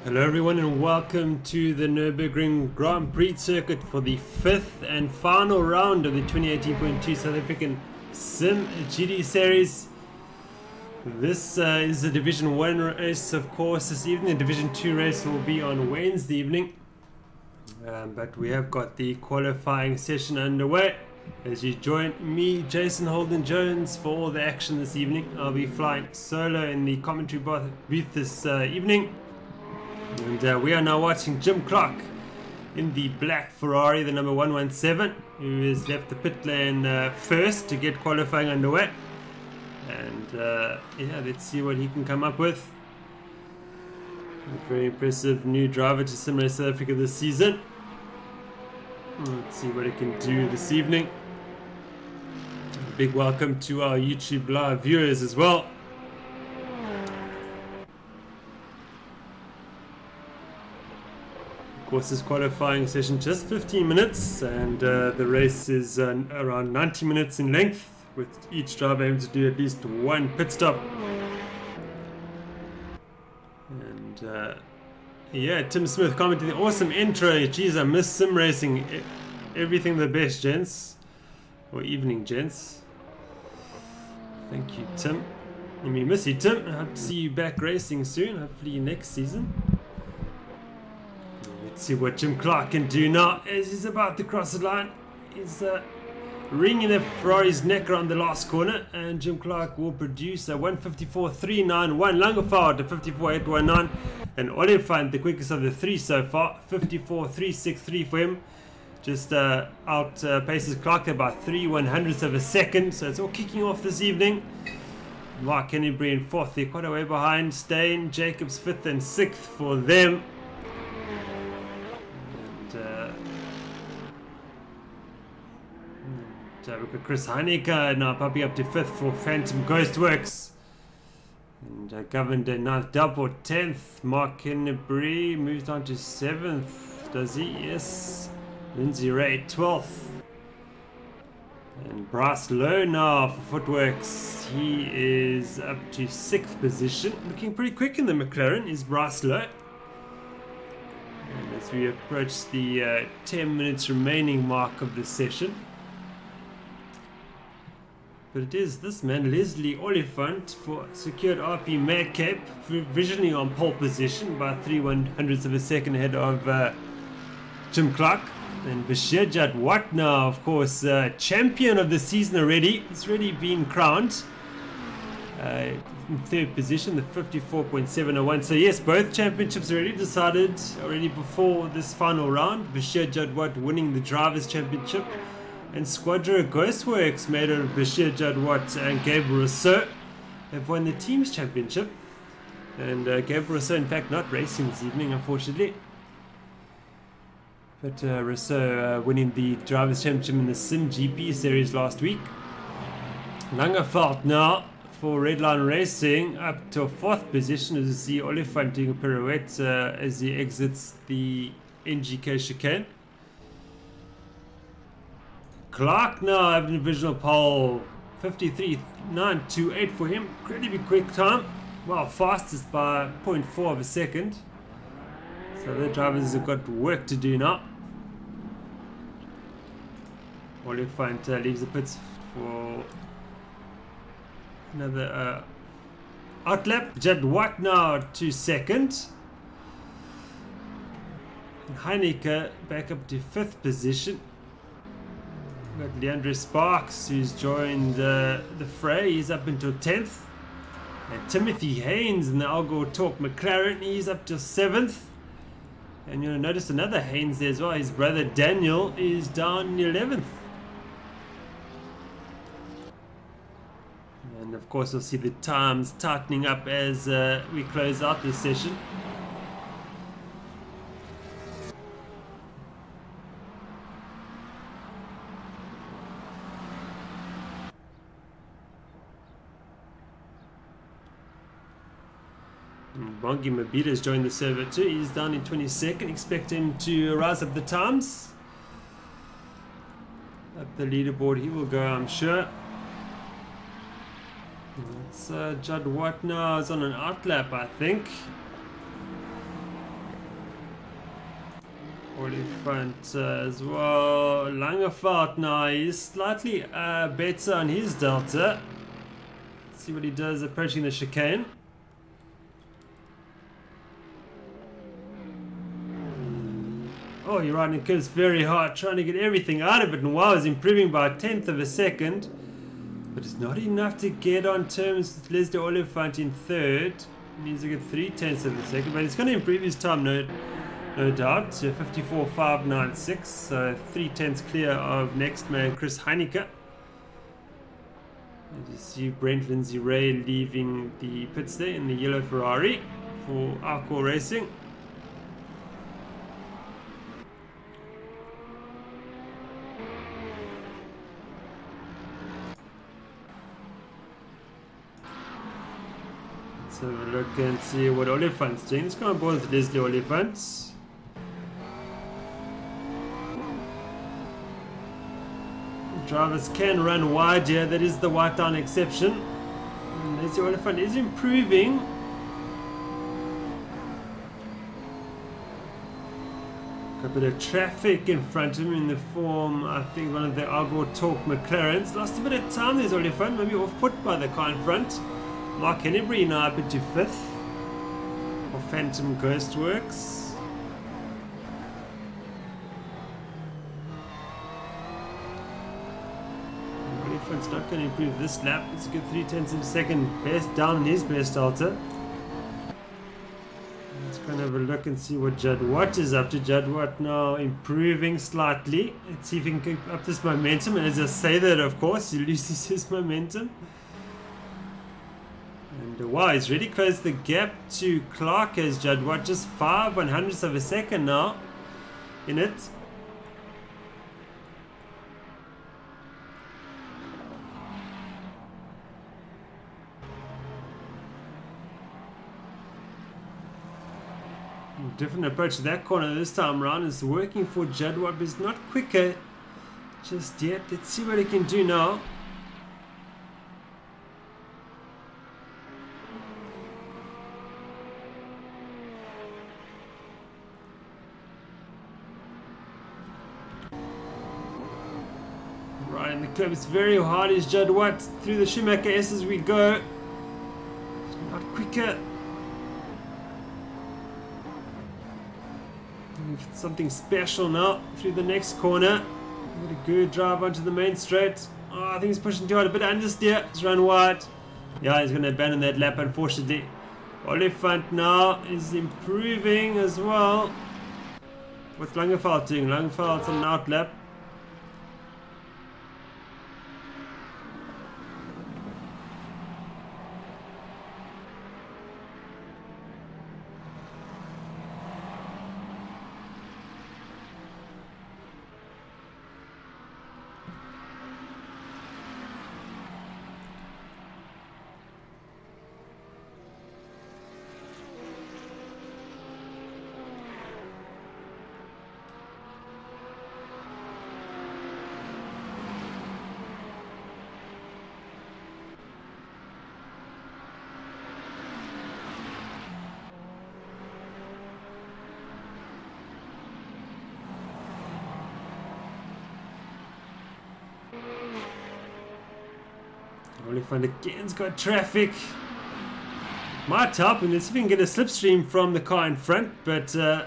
Hello everyone and welcome to the Nürburgring Grand Prix circuit for the fifth and final round of the 2018.2 South African simGT series. This is a Division 1 race, of course. This evening, the Division 2 race will be on Wednesday evening. But we have got the qualifying session underway. As you join me, Jason Holden-Jones, for all the action this evening. I'll be flying solo in the commentary booth this evening. And we are now watching Jim Clark in the black Ferrari, the number 117, who has left the pit lane first to get qualifying underway. And yeah, let's see what he can come up with. A very impressive new driver to Sim Race South Africa this season. Let's see what he can do this evening. A big welcome to our YouTube live viewers as well. Of course, this qualifying session just 15 minutes, and the race is around 90 minutes in length, with each driver aiming to do at least one pit stop. And yeah, Tim Smith commenting, awesome intro. Jeez, I miss sim racing. Everything the best, gents. Or evening, gents. Thank you, Tim. And we miss you, Tim. I hope to see you back racing soon, hopefully next season. Let's see what Jim Clark can do now as he's about to cross the line. He's wringing the Ferrari's neck around the last corner, and Jim Clark will produce a 154.391 Langerfeld to 54.819, and Oliphant, the quickest of the three so far, 54.363 for him. Just outpaces Clark there by 3/100ths of a second, so it's all kicking off this evening. Mark Henry in fourth, they're quite a way behind. Stain, Jacobs fifth and sixth for them. We've got Chris Heineke now popping up to fifth for Phantom Ghostworks. And Governed in ninth, double 10th. Mark Kennebrew moves on to seventh. Does he? Yes. Lindsay Ray 12th. And Bryce Lowe now for Footworks. He is up to sixth position. Looking pretty quick in the McLaren is Bryce Lowe. And as we approach the 10 minutes remaining mark of this session. But it is this man, Leslie Oliphant, for secured RP Madcap, provisionally on pole position by 3/100ths of a second ahead of Jim Clark. And Bashir Jadwat now, of course, champion of the season already. He's already been crowned. In third position, the 54.701. So yes, both championships already decided already before this final round. Bashir Jadwat winning the Drivers' Championship. And Squadra Ghostworks, made out of Bashir Jadwat and Gabriel Rousseau, have won the Teams Championship. And Gabriel Rousseau, in fact, not racing this evening, unfortunately. But Rousseau winning the Drivers' Championship in the simGT series last week. Langeveld now for Redline Racing up to 4th position, as you see Oliphant doing a pirouette as he exits the NGK chicane. Clark now having a divisional pole, 53.928 for him, incredibly quick time, well, fastest by 0.4 of a second. So the drivers have got work to do now. Oliphant leaves the pits for another outlap. Jadwat now to 2nd. And Heineke back up to 5th position. We've got Leandre Sparks, who's joined the fray. He's up until 10th. And Timothy Haynes in the Algor Talk McLaren, he's up to 7th. And you'll notice another Haynes there as well. His brother Daniel is down in 11th. And of course, you'll see the times tightening up as we close out this session. Bongi Mabita has joined the server too. He's down in 22nd. Expect him to rise up the times. Up the leaderboard he will go, I'm sure. It's Jadwat now is on an outlap, I think. Oliphant as well. Langeveld now, he's slightly better on his delta. Let's see what he does approaching the chicane. Oh, you're riding the curves very hard, trying to get everything out of it, and wow, he's improving by 1/10 of a second. But it's not enough to get on terms with Leslie Oliphant in 3rd. He needs to get 3/10 of a second, but he's going to improve his time, no doubt. So 54.596, so 3/10 clear of next man Chris Heineke. And you see Brent Lindsay Ray leaving the pits there in the yellow Ferrari for Alcor Racing. Let's have a look and see what Oliphant's doing. Let's go on board with Leslie Oliphant. Drivers can run wide here, that is the white down exception. And Leslie Oliphant is improving. Got a bit of traffic in front of him in the form, I think, one of the Algor Talk McLarens. Lost a bit of time, there's Oliphant, maybe off put by the car in front. Mark Hennebury now up into 5th for Phantom Ghostworks. Oliphant's not going to improve this lap. It's a good 3/10 of a second best down in his best delta. Let's kind of have a look and see what Jadwat is up to. Jadwat now improving slightly. Let's see if he can keep up this momentum. And as I say that, of course, he loses his momentum. And wow, he's really closed the gap to Clark as Jadwat, just 5/100ths of a second now in it. Different approach to that corner this time around is working for Jadwat, but it's not quicker just yet. Let's see what he can do now. Right in the curb, it's very hard. Is Judd Watt through the Schumacher S as we go. Not quicker. Something special now through the next corner. Got a good drive onto the main straight. Oh, I think he's pushing too hard. A bit understeer. He's run wide. Yeah, he's going to abandon that lap, unfortunately. Oliphant now is improving as well. What's Langeveld doing? Langeveld's on an out lap. Oliphant again's got traffic. Might help him. Let's see if we can get a slipstream from the car in front, but that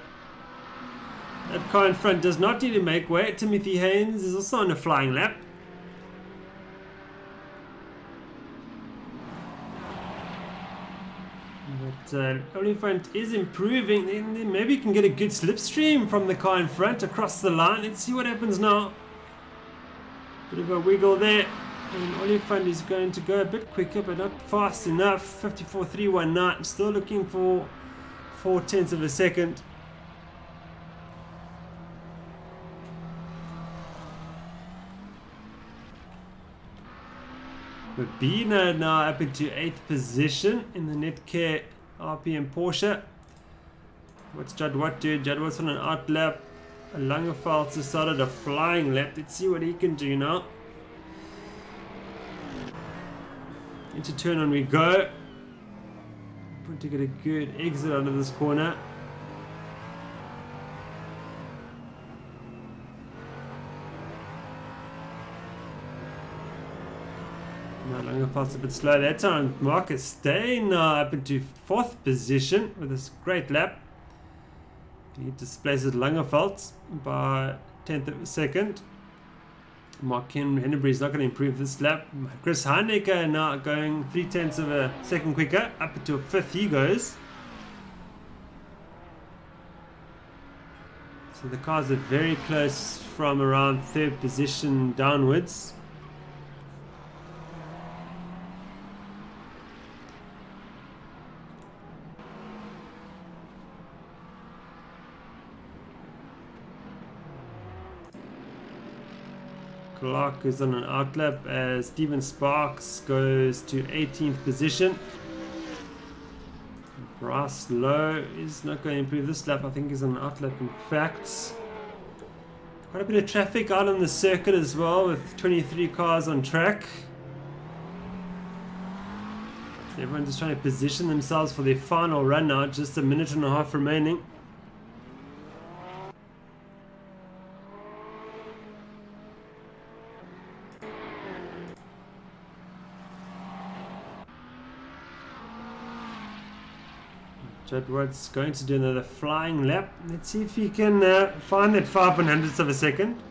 car in front does not need to make way. Timothy Haynes is also on a flying lap. But Oliphant is improving. Then maybe you can get a good slipstream from the car in front across the line. Let's see what happens now. Bit of a wiggle there. And Oliphant is going to go a bit quicker, but not fast enough. 54.319. Still looking for 0.4 of a second. Babina now up into 8th position in the Netcare RPM Porsche. What's Judd Watt doing? Judd Watt's on an out lap. Langeveld has started a flying lap. Let's see what he can do now. Into turn on we go. Want to get a good exit out of this corner. Now Langeveld's a bit slow that time. Marcus staying now up into 4th position with this great lap. He displaces Langeveld by 1/10 of a second. Mark Hennebury is not going to improve this lap. Chris Heinecker now going 0.3 of a second quicker. Up into a 5th he goes. So the cars are very close from around 3rd position downwards. Clark is on an outlap as Steven Sparks goes to 18th position. Bryce Lowe is not going to improve this lap. I think he's on an outlap in fact. Quite a bit of traffic out on the circuit as well with 23 cars on track. So everyone's just trying to position themselves for their final run now. Just a minute and a half remaining. Judd Watt's going to do another flying lap. Let's see if he can find that 5/100ths of a second.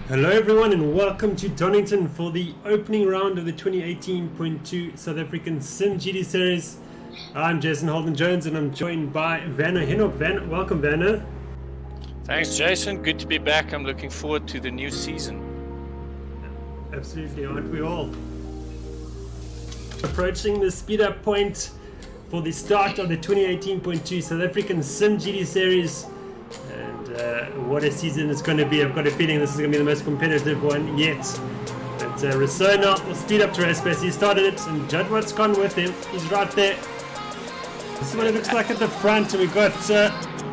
Hello everyone and welcome to Donington for the opening round of the 2018.2 South African simGT series. I'm Jason Holden-Jones and I'm joined by Werner Hinop. Welcome Werner. Thanks Jason, good to be back. I'm looking forward to the new season. Absolutely, aren't we all? Approaching the speed up point for the start of the 2018.2 South African simGT series. And what a season it's going to be. I've got a feeling this is going to be the most competitive one yet. But Rousseau now will speed up to race pace. He started it and Jadwat's gone with him. He's right there. This is what it looks like at the front. We've got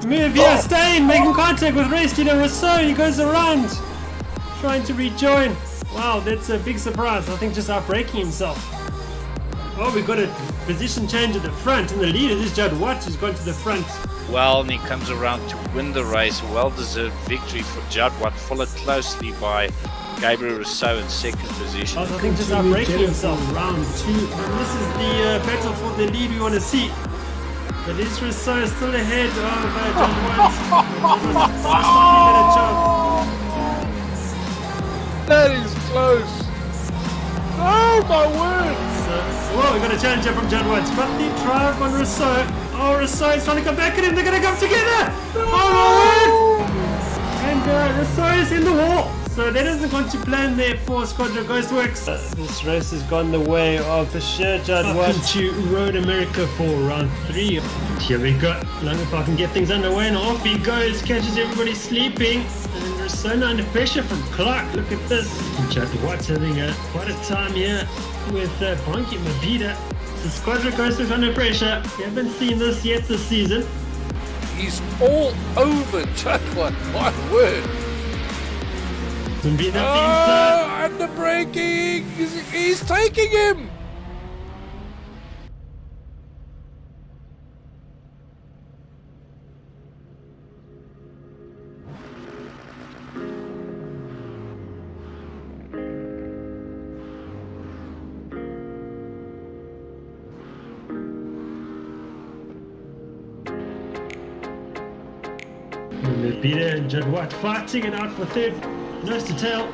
move here, staying, making contact with race leader Rousseau. He goes around trying to rejoin. Wow, that's a big surprise. I think just outbraking himself. Oh, we've got a position change at the front, and the leader is Jadwat, who's gone to the front. Well, and he comes around to win the race. Well-deserved victory for Jadwat, followed closely by Gabriel Rousseau in second position. I think just outbraking himself. Round 2. And this is the battle for the lead we want to see. But is Rousseau still ahead of Jadwat? Slightly better job. That is close. Oh my word! Well, we've got a challenger from Jadwat. Got the drive on Rousseau. Oh, Rousseau is trying to come back at him. They're going to come together. Oh, and Rousseau is in the wall. So that isn't going to plan there for Squadron Ghostworks. This race has gone the way of Bashir Jadwat to Road America for round 3. Here we go. Long if I can get things underway, and off he goes. Catches everybody sleeping. And Rousseau now under pressure from Clark. Look at this. Jadwat's having quite a time here with Bonky Mabida. The Squadron Ghostworks under pressure. We haven't seen this yet this season. He's all over Jadwat, my word. And the braking! He's taking him! Mabida and Jadwat fighting it out for third. Nose to tail.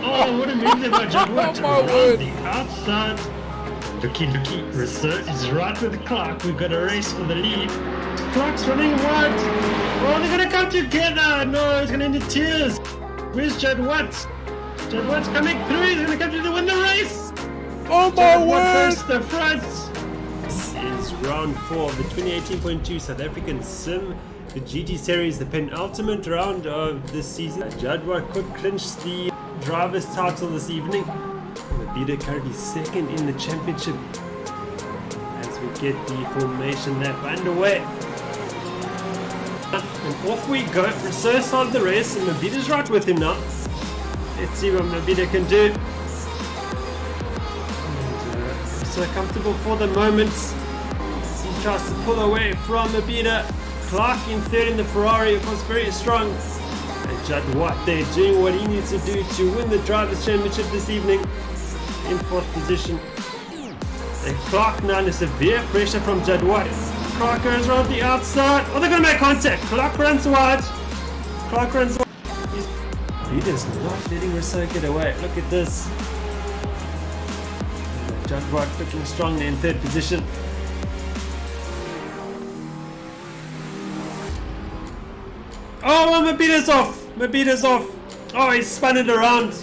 Oh, what a move there by Jadwat. Oh my word. The outside. Looky, Rousseau is right with Clark. We've got a race for the lead. Clark's running wide. Oh, they're going to come together. No, it's going to end in tears. Where's Jadwat? Jadwat's coming through. He's going to come to win the race. Oh my word! The front. This is round 4 of the 2018.2 South African Sim, the GT series, the penultimate round of this season. Jadwat could clinch the driver's title this evening. Mabida currently second in the championship as we get the formation lap underway. And off we go. Rousseau started the race and Mabida's right with him now. Let's see what Mabida can do. So comfortable for the moment. He tries to pull away from Mabida. Clark in third in the Ferrari, of course, very strong. And Jadwat there doing what he needs to do to win the Drivers' Championship this evening in 4th position. And Clark now under severe pressure from Jadwat. Clark goes around the outside. Oh, they're going to make contact. Clark runs wide. Mabida's not letting Rousseau get away. Look at this. Jadwat looking strong in 3rd position. Oh, Mabida's off. Oh, he's spun it around.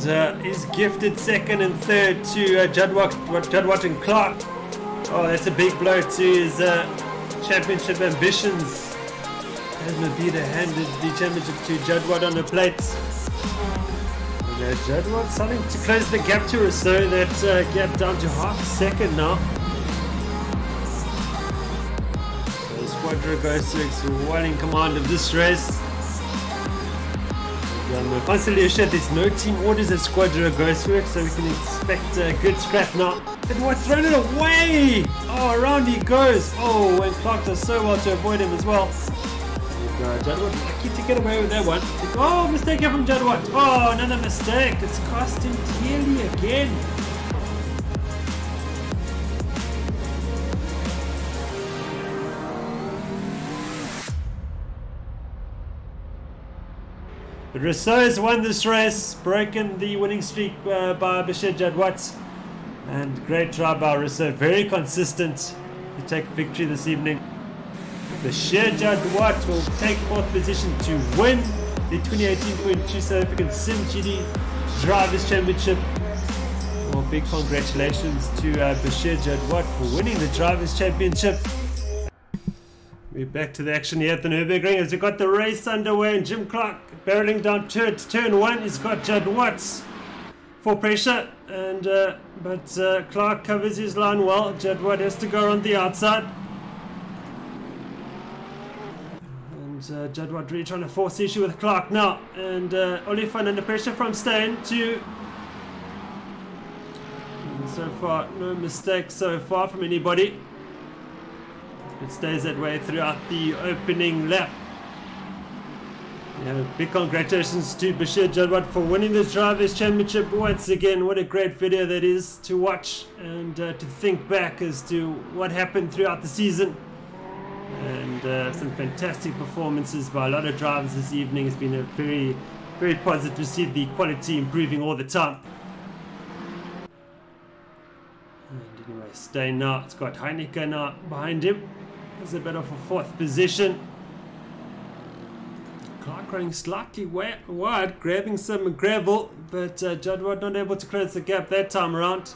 And he's gifted 2nd and 3rd to Jadwat and Clark. Oh, that's a big blow to his championship ambitions. As Mabida handed the championship to Jadwat on the plate. Jadwat starting to close the gap to Rousseau. That gap down to half a second now. So Squadron Ghostworks well in command of this race. Constantly assured there's no team orders at Squadron Ghostworks, so we can expect a good scrap now. Jadwat's thrown it away! Oh, around he goes. Oh, and Clark does so well to avoid him as well. Jadwat lucky to get away with that one. Oh, mistake here from Jadwat. Oh, another mistake. It's cost him dearly again. Rousseau has won this race, broken the winning streak by Bashir Jadwat. And great job by Rousseau, very consistent to take victory this evening. Bashir Jadwat will take 4th position to win the 2018.2 South African simGT Drivers' Championship. Well, big congratulations to Bashir Jadwat for winning the Drivers' Championship. We're back to the action here at the Nürburgring as we've got the race underway, and Jim Clark barreling down turn 1. He's got Jadwat for pressure, and but Clark covers his line well. Jadwat has to go around the outside, and Jadwat really trying to force the issue with Clark now, and Olifant under pressure from Steyn to. And so far, no mistakes so far from anybody. It stays that way throughout the opening lap. Yeah, big congratulations to Bashir Jadwat for winning this Drivers' Championship once again. What a great video that is to watch and to think back as to what happened throughout the season. And some fantastic performances by a lot of drivers this evening. It's been a very, very positive to see the quality improving all the time. And anyway, staying now. It's got Heineke now behind him. There's a bit of a 4th position. Clark running slightly wide, grabbing some gravel, but Jadwat not able to close the gap that time around.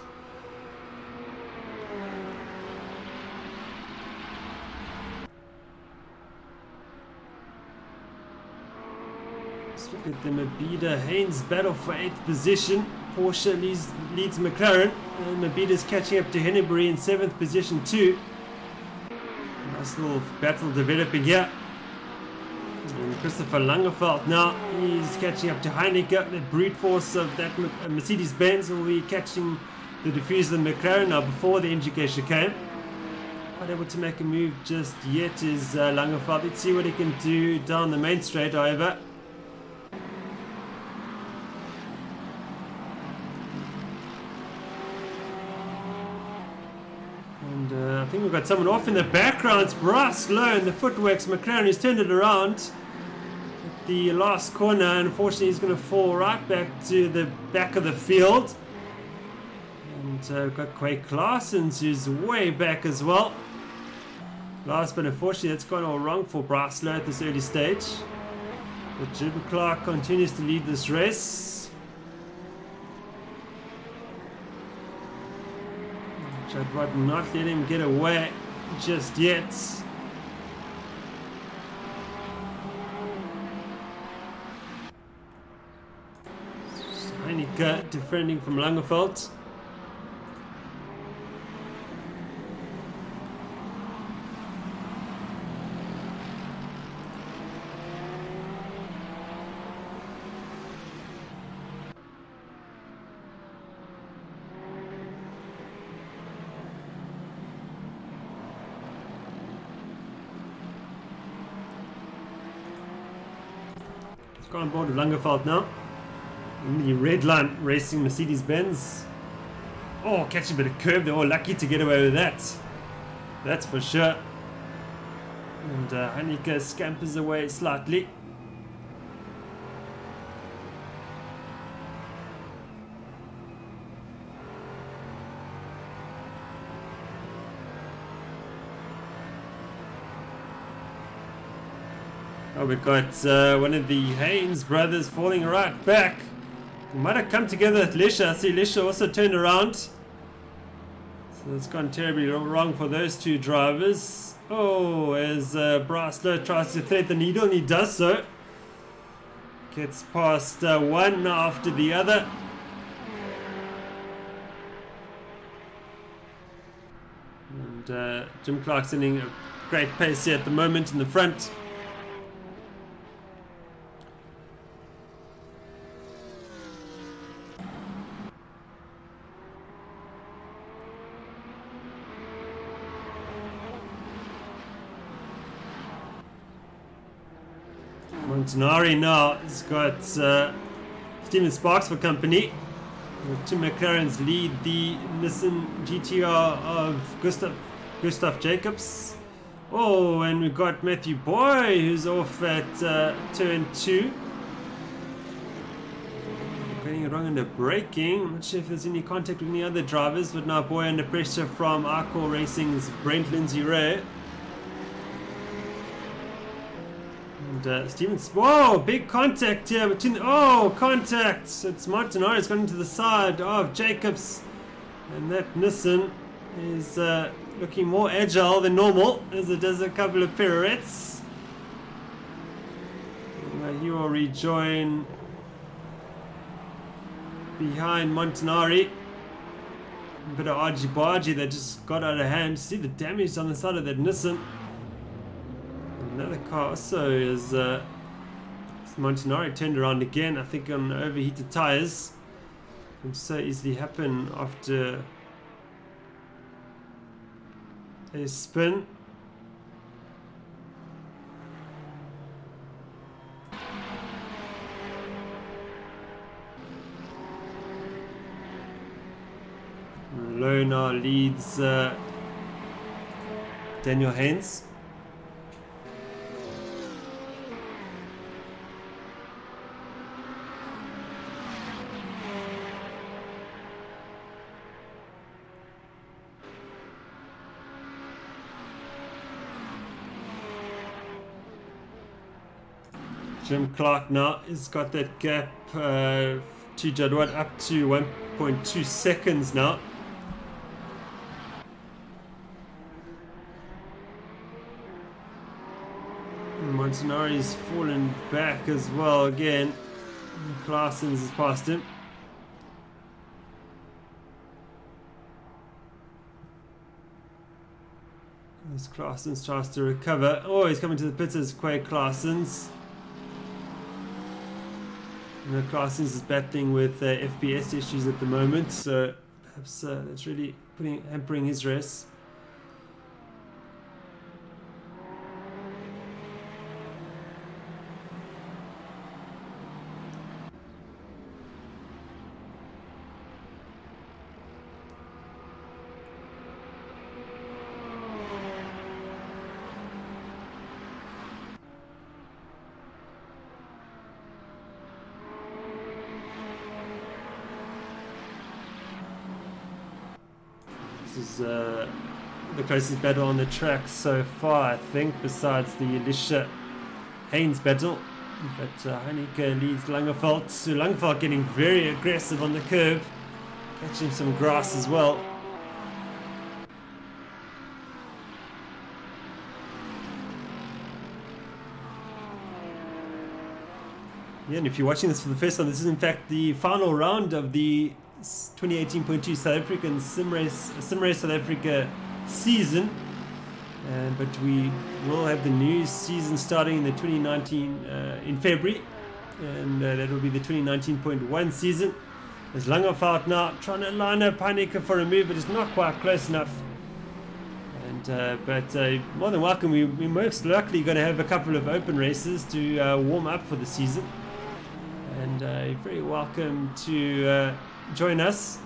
Let's look at the Mabida Haynes battle for 8th position. Porsche leads McLaren, and Mabida's catching up to Hennebury in 7th position too. Nice little battle developing here. And Christopher Langeveld now, he's catching up to Heineke. The brute force of that Mercedes-Benz will be catching the diffuser of McLaren now before the NGK chicane. Not able to make a move just yet is Langeveld. Let's see what he can do down the main straight, however. I think we've got someone off in the background. It's Bryce Lowe in the footworks. McLaren has turned it around at the last corner. Unfortunately, he's going to fall right back to the back of the field. And we've got Quay Claessens, who's way back as well. Last, but unfortunately, that's gone all wrong for Bryce Lowe at this early stage. But Jim Clark continues to lead this race. Jadwat not let him get away just yet. Heineke defending from Langeveld. Go on board with Langeveld now. In the red line, racing Mercedes-Benz. Oh, catching a bit of curve. They're all lucky to get away with that. That's for sure. And Heineke scampers away slightly. Oh, we've got one of the Haynes brothers falling right back. We might have come together with Lesha. I see Lesha also turned around. So it's gone terribly wrong for those two drivers. Oh, as Bryce Lowe tries to thread the needle, and he does so. Gets past one after the other. And Jim Clark's sending a great pace here at the moment in the front. Montanari now has got Steven Sparks for company. The two McLarens lead the Nissan GTR of Gustav Jacobs. Oh, and we've got Matthew Boy who's off at turn 2. Getting it wrong under braking. I'm not sure if there's any contact with any other drivers, but now Boy under pressure from Arcor Racing's Brent Lindsay Ray. And Stevens, whoa, big contact here between, oh, contact. It's Montanari's gone into the side of Jacobs. And that Nissan is looking more agile than normal as it does a couple of pirouettes. And, he will rejoin behind Montanari. A bit of argy-bargy that just got out of hand. See the damage on the side of that Nissan. Another car also is Montanari turned around again, I think on overheated tires. Can so easily happen after a spin. Lowe now leads Daniel Haynes. Jim Clark now has got that gap to Jadwat up to 1.2 seconds now. Montanari's fallen back as well again. Claessens has passed him. As Claessens tries to recover. Oh, he's coming to the pits as Quay Claessens. Claessens is battling with FPS issues at the moment, so perhaps that's really hampering his race. This is the closest battle on the track so far, I think, besides the Alicia Haynes battle. But Heineke leads Langeveld. So Langeveld getting very aggressive on the curb, catching some grass as well. Yeah, and if you're watching this for the first time, this is in fact the final round of the 2018.2 South African Sim Race South Africa season, but we will have the new season starting in the 2019 in February, and that will be the 2019.1 season. There's Langeveld now trying to line up Heineke for a move, but it's not quite close enough. And but more than welcome. We're most likely going to have a couple of open races to warm up for the season, and you're very welcome to join us.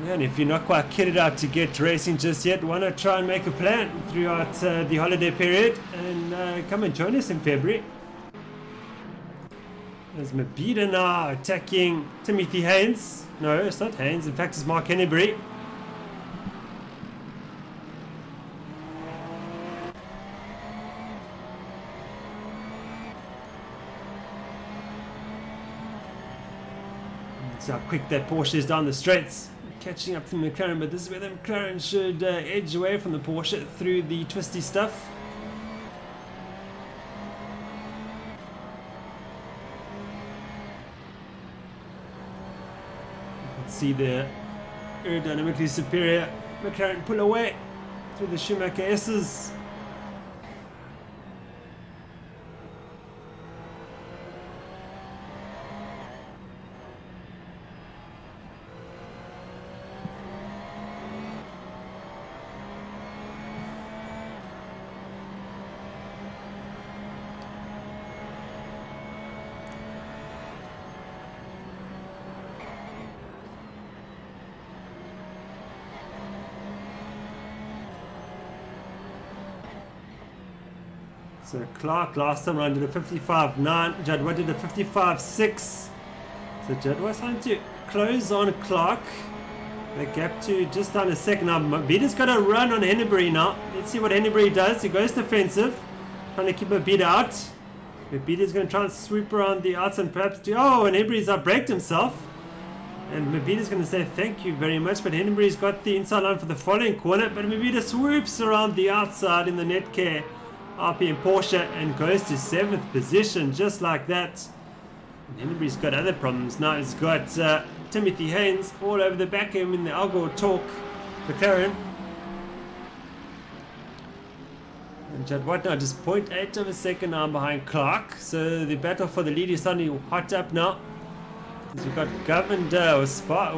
Yeah, and if you're not quite kitted out to get racing just yet, why not try and make a plan throughout the holiday period and come and join us in February. There's Mabida now attacking Timothy Haynes. No, it's not Haynes, in fact it's Mark Hennebury. How quick that Porsche is down the straights, catching up to the McLaren, but this is where the McLaren should edge away from the Porsche through the twisty stuff. You can see the aerodynamically superior McLaren pull away through the Schumacher S's. So Clark last time around did a 55.9. Jadwat did a 55.6. So Jadwat's trying to close on Clark. The gap to just under a second. Now Mabita's got a run on Henneberry now. Let's see what Henneberry does. He goes defensive, trying to keep Mabita out. Mabita's going to try and swoop around the outside and perhaps do... Oh, and Henneberry's outbraked himself. And Mabita's going to say thank you very much. But Henneberry's got the inside line for the following corner. But Mabita swoops around the outside in the Netcare RP and Porsche and goes to 7th position just like that. And Henneberry's got other problems. Now he's got Timothy Haynes all over the back of him in the Algor Talk McLaren. And Jadwat now just 0.8 of a second now behind Clark. So the battle for the lead is suddenly hot up now. Because we've got Govender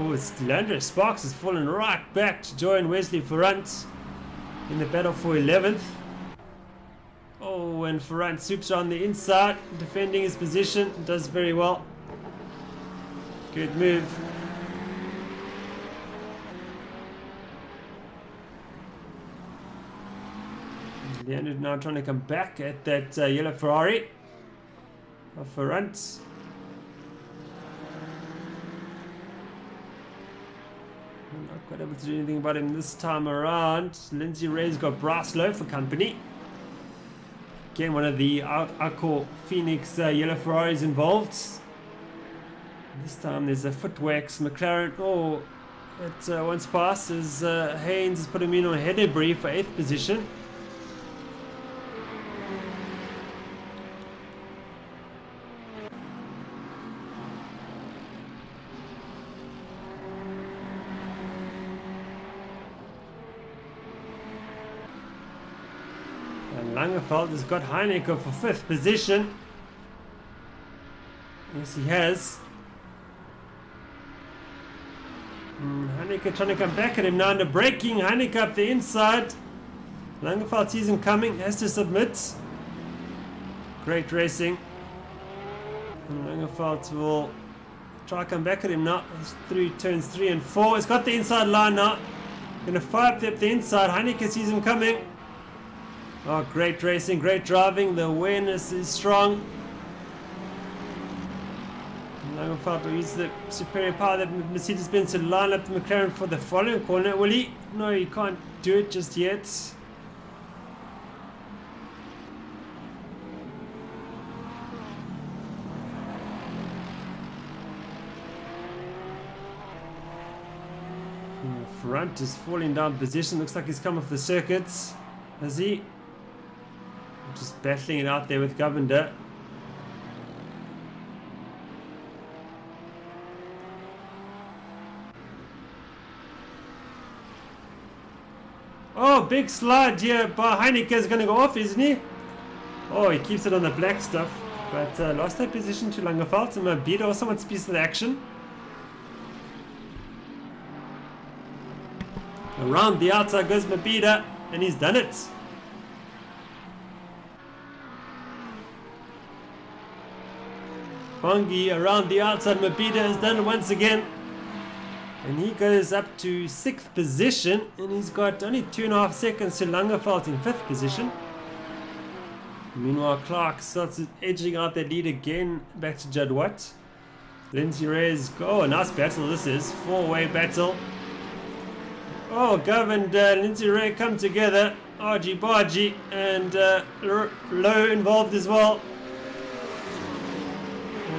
with Landry Sparks has fallen right back to join Wesley Ferrant in the battle for 11th. Oh, and Ferrant swoops on the inside, defending his position, does very well. Good move. Leandro now trying to come back at that yellow Ferrari of Ferrant. Not quite able to do anything about him this time around. Lindsay Ray's got Braslow for company. Again, one of the Accor Phoenix yellow Ferraris involved. This time there's a Footwax McLaren. Oh, it once passed as Haynes has put him in on Henneberry for 8th position. And Langeveld has got Heineke for 5th position. Yes, he has. Heineke trying to come back at him now under braking. Heineke up the inside. Langeveld sees him coming, has to submit. Great racing. And Langeveld will try to come back at him now. He's through turns 3 and 4. He's got the inside line now. Going to fire up the inside. Heineke sees him coming. Oh, great racing, great driving. The awareness is strong. Langeveld will use the superior power that Mercedes-Benz to line up the McLaren for the following corner. Will he? No, he can't do it just yet. Front is falling down position. Looks like he's come off the circuits. Has he? Just battling it out there with Govender. Oh, big slide here by Heineke is going to go off, isn't he? Oh, he keeps it on the black stuff. But lost that position to Langeveld. And Mabita also wants a piece of the action. Around the outside goes Mabita, and he's done it. Bongi around the outside, Mabita has done it once again. And he goes up to 6th position, and he's got only 2.5 seconds to Langeveld in 5th position. Meanwhile, Clark starts edging out that lead again, back to Jadwat. Lindsay Reyes, oh, nice battle this is, 4-way battle. Oh, Gov and Lindsay Ray come together, Argy Bargy, and Lowe involved as well.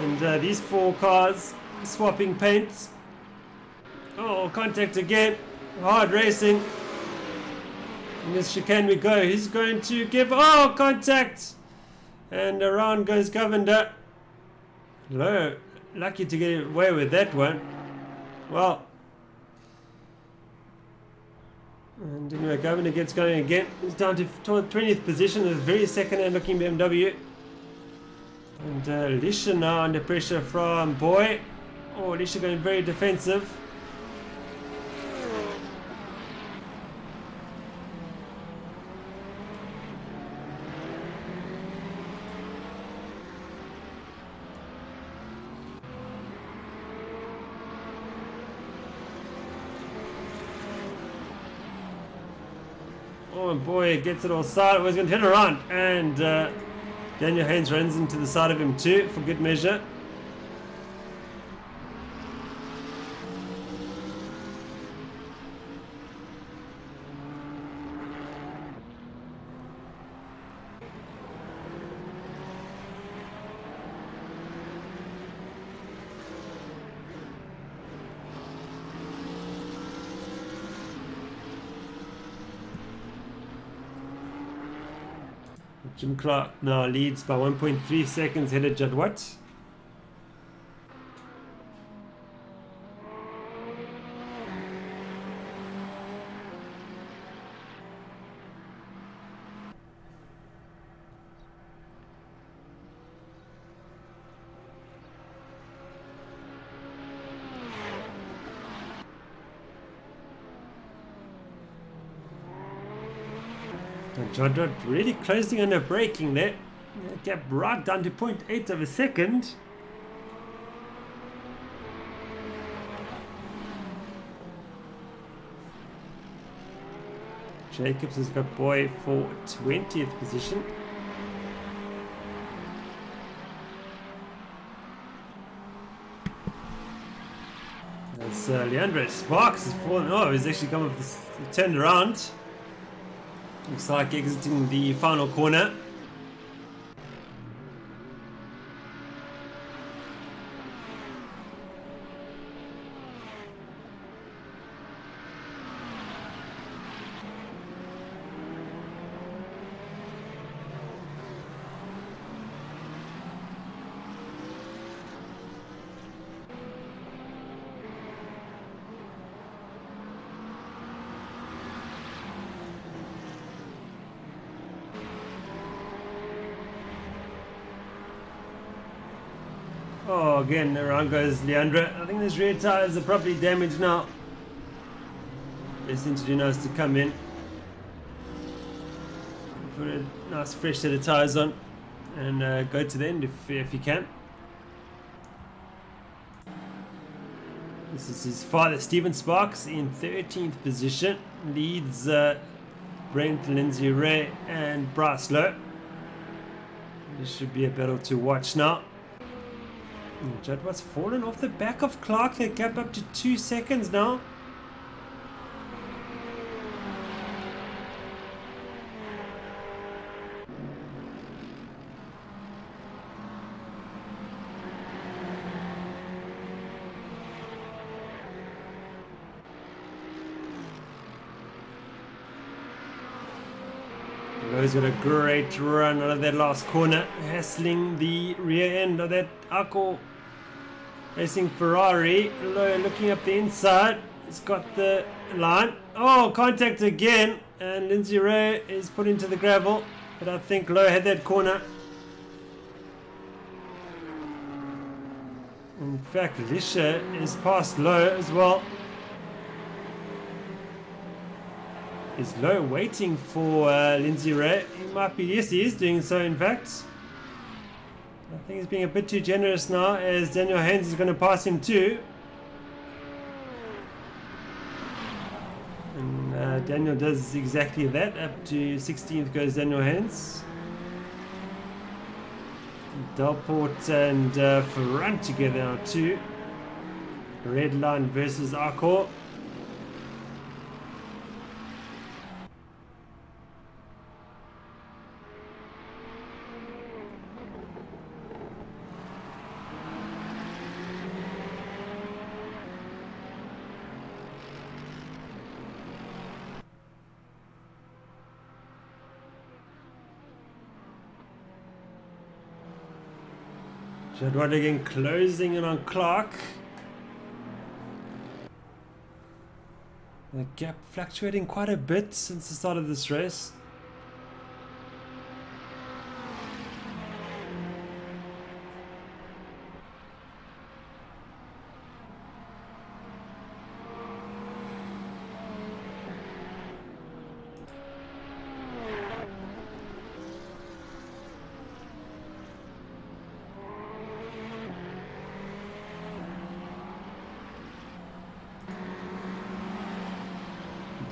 And these 4 cars swapping paints. Oh, contact again. Hard racing. In this chicane we go. He's going to give... Oh, contact! And around goes Govender. Low. Lucky to get away with that one. Well. And anyway, Govender gets going again. He's down to 20th position. A very second-hand looking BMW. And Lisha now under pressure from Boy. Oh, Lisha going very defensive. Oh boy, gets it all started. He's going to turn around, and Daniel Haynes runs into the side of him too for good measure. Jim Clark now leads by 1.3 seconds ahead of Jadwat. Jadwat really closing on her braking there. Gap right down to 0.8 of a second. Jacobs has got Boy for 20th position. As Leandro Sparks has fallen. Oh, he's actually come off this, turned around. Looks like exiting the final corner. Oh, again, around goes Leandro. I think those rear tires are probably damaged now. Best thing to do now is to come in. Put a nice fresh set of tires on and go to the end if you can. This is his father, Stephen Sparks, in 13th position. Leads Brent, Lindsay Ray and Bryce Lowe. This should be a battle to watch now. Jadwat's fallen off the back of Clark. They gap up to 2 seconds now. Lowe's got a great run out of that last corner, hassling the rear end of that Arco Racing Ferrari. Lowe looking up the inside. It's got the line. Oh, contact again. And Lindsay Ray is put into the gravel. But I think Lowe had that corner. In fact, Lisha is past Lowe as well. Is Lowe waiting for Lindsay Ray? He might be, yes, he is doing so in fact. I think he's being a bit too generous now as Daniel Haynes is going to pass him too. And Daniel does exactly that. Up to 16th goes Daniel Haynes. Delport and Ferrand together now too. Red line versus Arcor. Jadwat again closing in on Clark. The gap fluctuating quite a bit since the start of this race.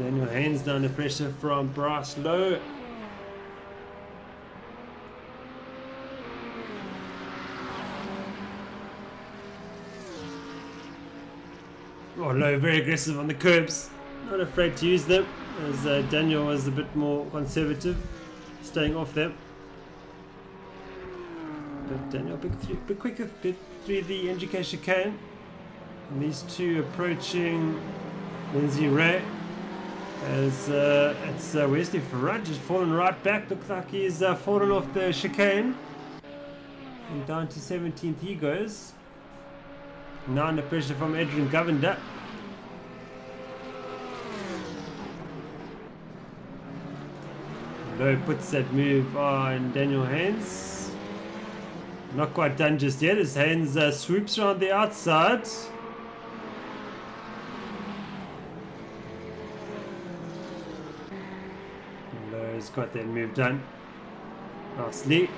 Daniel hands down the pressure from Bryce Lowe. Oh, Lowe very aggressive on the curbs. Not afraid to use them, as Daniel was a bit more conservative, staying off them. But Daniel a bit quicker through the NGK chicane. And these two approaching Lindsay Ray. As it's Wesley Farad just fallen right back. Looks like he's fallen off the chicane. And down to 17th he goes. Now under pressure from Adrian Govender. Lowe puts that move on Daniel Haynes. Not quite done just yet as Haynes swoops around the outside. Lowe's got that move done. Nicely.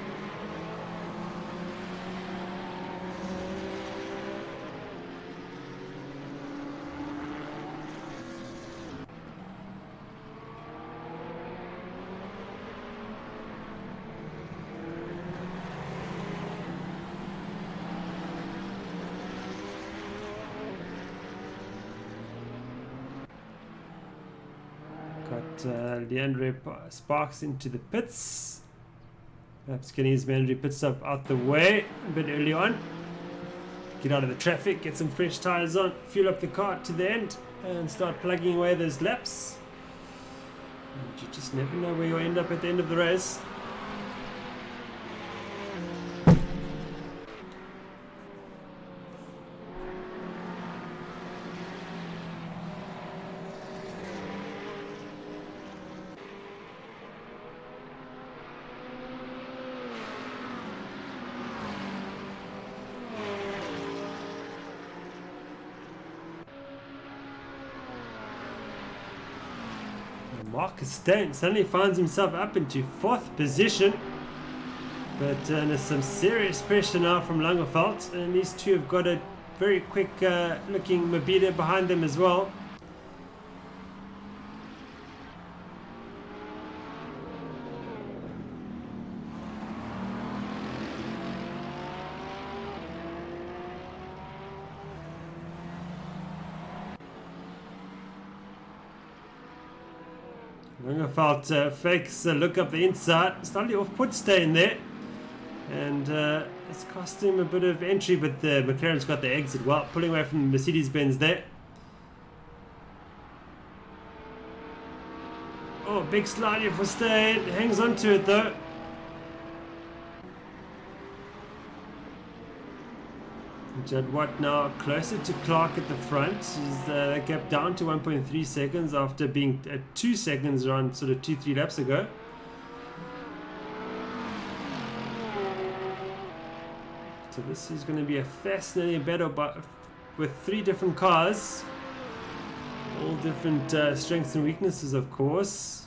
Leandre Sparks into the pits. Perhaps getting his mandatory pit stop out the way a bit early on. Get out of the traffic, get some fresh tyres on, fuel up the car to the end, and start plugging away those laps. And you just never know where you'll end up at the end of the race. Marcus Steyn suddenly finds himself up into 4th position, but there's some serious pressure now from Langerfeldt, and these two have got a very quick looking Mabida behind them as well. Langerfeldt fakes a look up the inside, slightly off put Steyn there, and it's cost him a bit of entry, but the McLaren's got the exit well, pulling away from the Mercedes-Benz there. Oh, big slide here for Steyn, hangs on to it though. Judd Watt now closer to Clark at the front. He's that gap down to 1.3 seconds after being at 2 seconds around sort of 2-3 laps ago. So this is going to be a fascinating battle with 3 different cars. All different strengths and weaknesses, of course.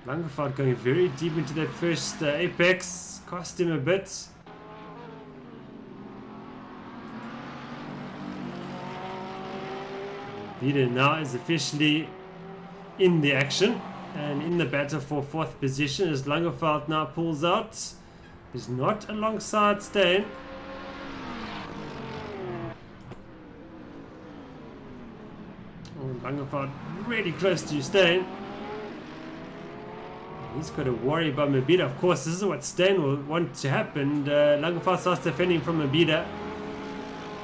Langerfeldt going very deep into that first apex. Cost him a bit. Leader now is officially in the action and in the battle for 4th position as Langerfeldt now pulls out. He's not alongside Steyn. Oh, Langerfeldt really close to Steyn. He's got to worry about Mabida. Of course, this is what Steyn will want to happen. Langerfeldt starts defending from Mabida,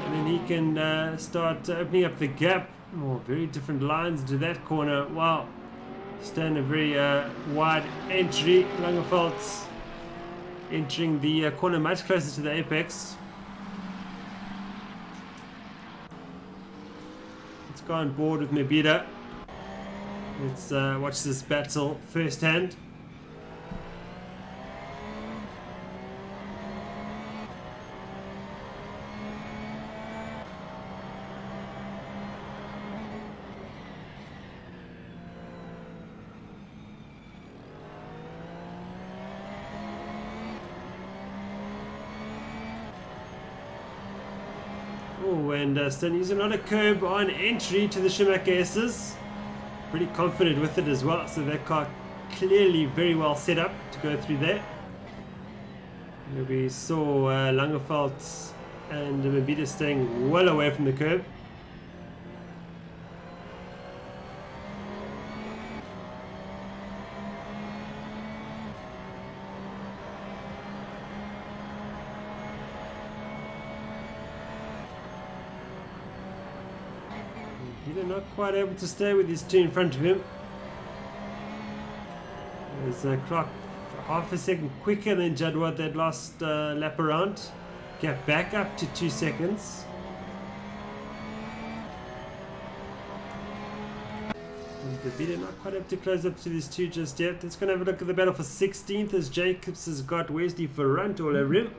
and then he can start opening up the gap. Oh, very different lines to that corner. Wow. Steyn a very wide entry. Langerfeldt entering the corner much closer to the apex. Let's go on board with Mabida. Let's watch this battle firsthand. Oh, and Steyn using another curb on entry to the Schumacher S's. pretty confident with it as well. So that car clearly very well set up to go through there. We saw Langerfeldt and Mabita staying well away from the curb. Mabita not quite able to stay with his two in front of him. There's Clark half a second quicker than Jadwat that last lap around. Gap back up to 2 seconds. Mabita not quite able to close up to these two just yet. Let's go and have a look at the battle for 16th as Jacobs has got Wesley Ferrant all over him.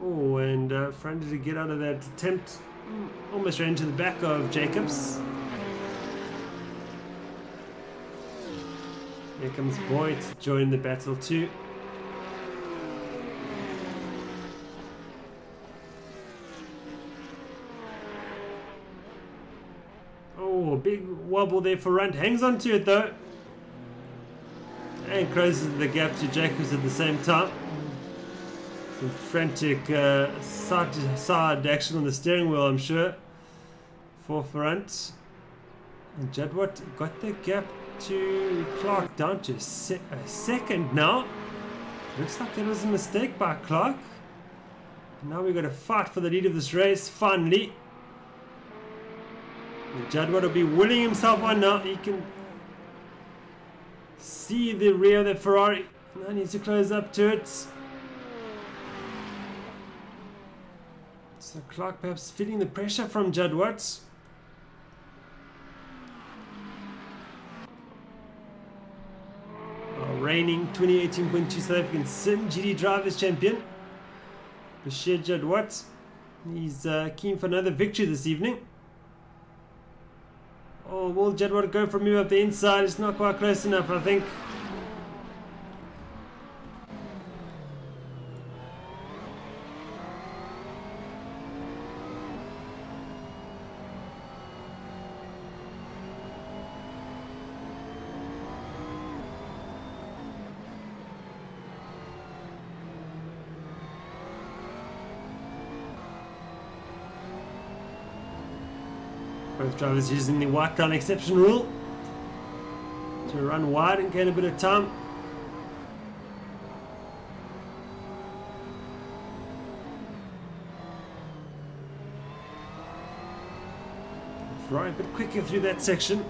Oh, and Ferrant to get out of that attempt. Almost ran into the back of Jacobs. Here comes Boyd to join the battle too. Oh, big wobble there for Runt. Hangs on to it though. And closes the gap to Jacobs at the same time. Some frantic side-to-side action on the steering wheel, I'm sure, for Ferrant. And Jadwat got the gap to Clark down to a second now. Looks like there was a mistake by Clark. Now we've got to fight for the lead of this race, finally. And Jadwat will be willing himself on now. He can see the rear of the Ferrari. Now needs to close up to it. So Clark perhaps feeling the pressure from Jadwat. Reigning 2018.2 South African simGT Drivers Champion, Bashir Jadwat. He's keen for another victory this evening. Oh, will Jadwat go for a move up the inside? It's not quite close enough, I think. Both drivers using the white line exception rule to run wide and gain a bit of time. Ferrari a bit quicker through that section.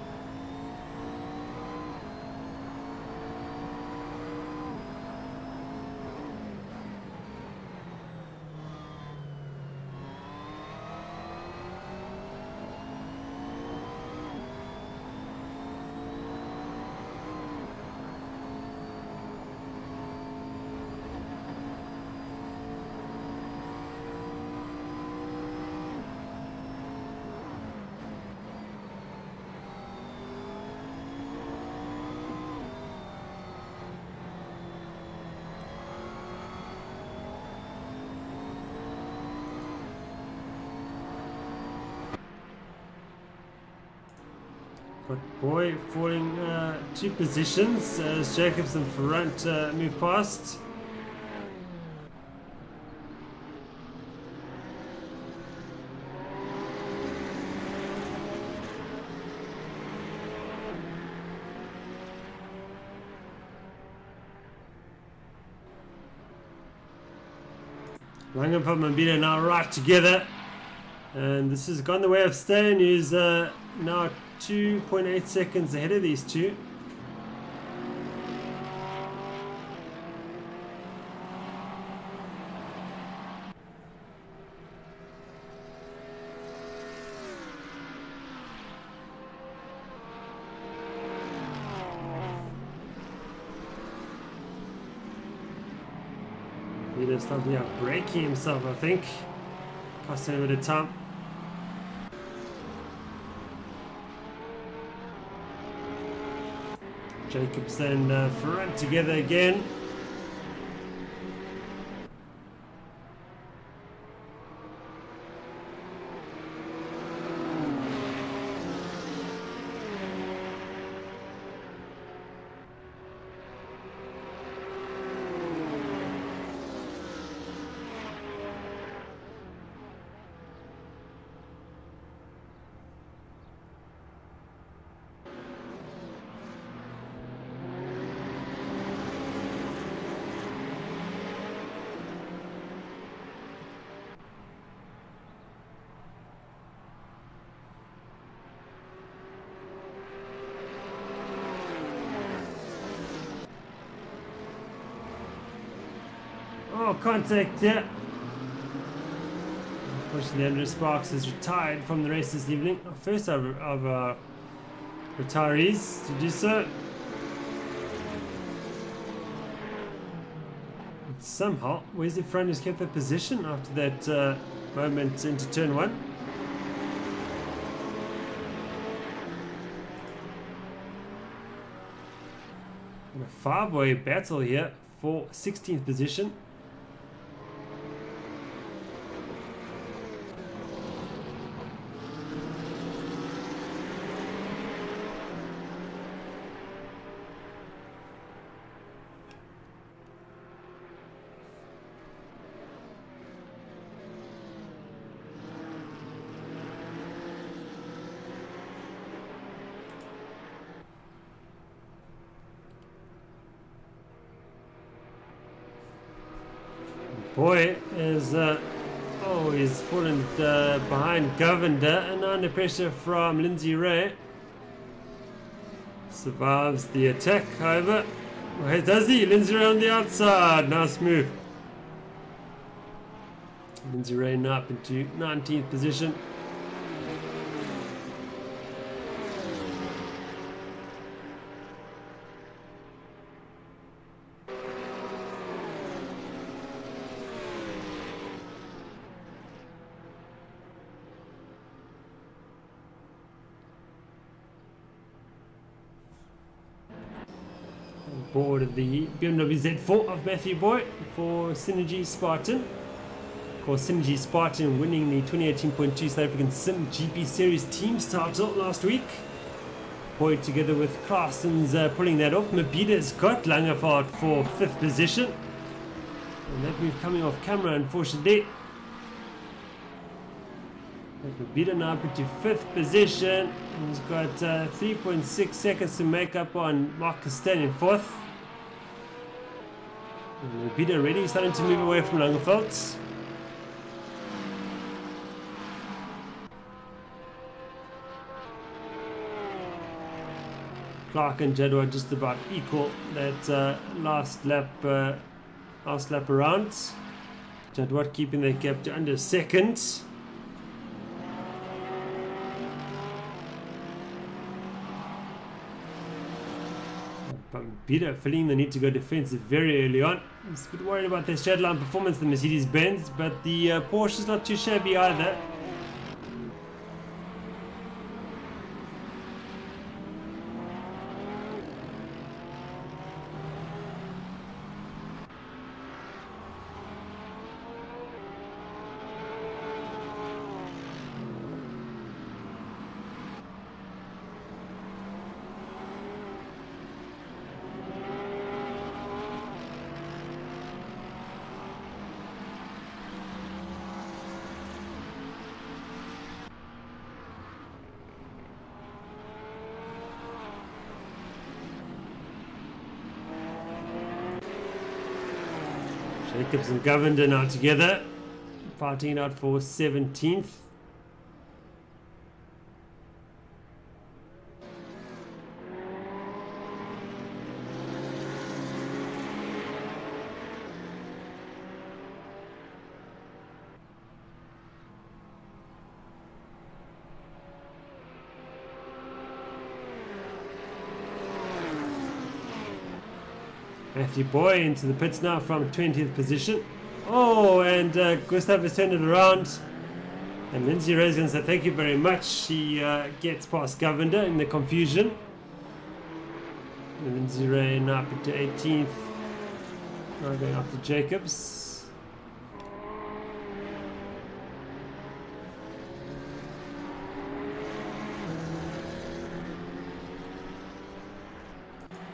But boy, falling 2 positions as Jacobs and Ferrant move past. Langenfeldt and Mabita now right together. And this has gone the way of Stain, who's now 2.8 seconds ahead of these two. He's starting out braking himself, I think. Costing him a bit of time. Jacobs and Ferrand together again. Oh, contact there. Unfortunately, Andrew Sparks is retired from the race this evening. First of retirees to do so. But somehow, where's the front has kept their position after that moment into turn one. And a five-way battle here for 16th position. Boy is he's fallen behind Govender and under pressure from Lindsay Ray. Survives the attack, however. Where does he? Lindsay Ray on the outside. Nice move. Lindsay Ray now up into 19th position. Board of the BMW Z4 of Matthew Boy for simGT Spartan. Of course, simGT Spartan winning the 2018.2 South African simGP Series Teams title last week. Boy together with Claassens pulling that off. Mabida's got Langefeld for 5th position. And that move coming off camera, unfortunately. Mabida now up into 5th position. He's got 3.6 seconds to make up on Marcus Stan in 4th. Mabida already starting to move away from Langefeld. Clark and Jadwa just about equal that last lap around. Jadwa keeping that gap to under 2nd. Peter feeling the need to go defensive very early on. He's a bit worried about their straight line performance, the Mercedes-Benz, but the Porsche is not too shabby either. Jacobs and Govender now together, fighting out for 17th. Matthew Boy into the pits now from 20th position. Oh, and Gustav has turned it around. And Lindsay Ray's going to say thank you very much. He gets past Govender in the confusion. Lindsay Rain up into 18th. Now going up to Jacobs.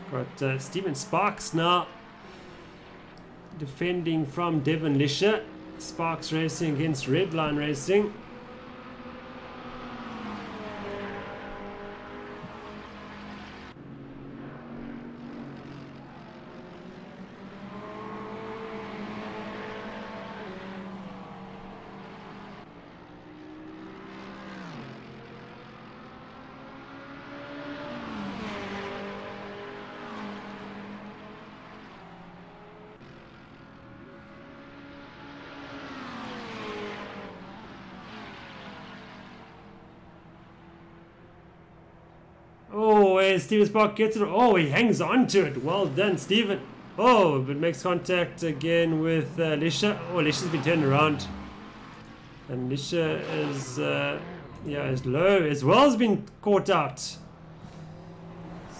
Got Stephen Sparks now defending from Devon Lisher. Sparks racing against Redline Racing. Oh, and Steven Spark gets it. Oh, he hangs on to it. Well done, Steven. Oh, but makes contact again with Lisha. Oh, Lisha's been turned around. And Lisha is, is low as well, has been caught out.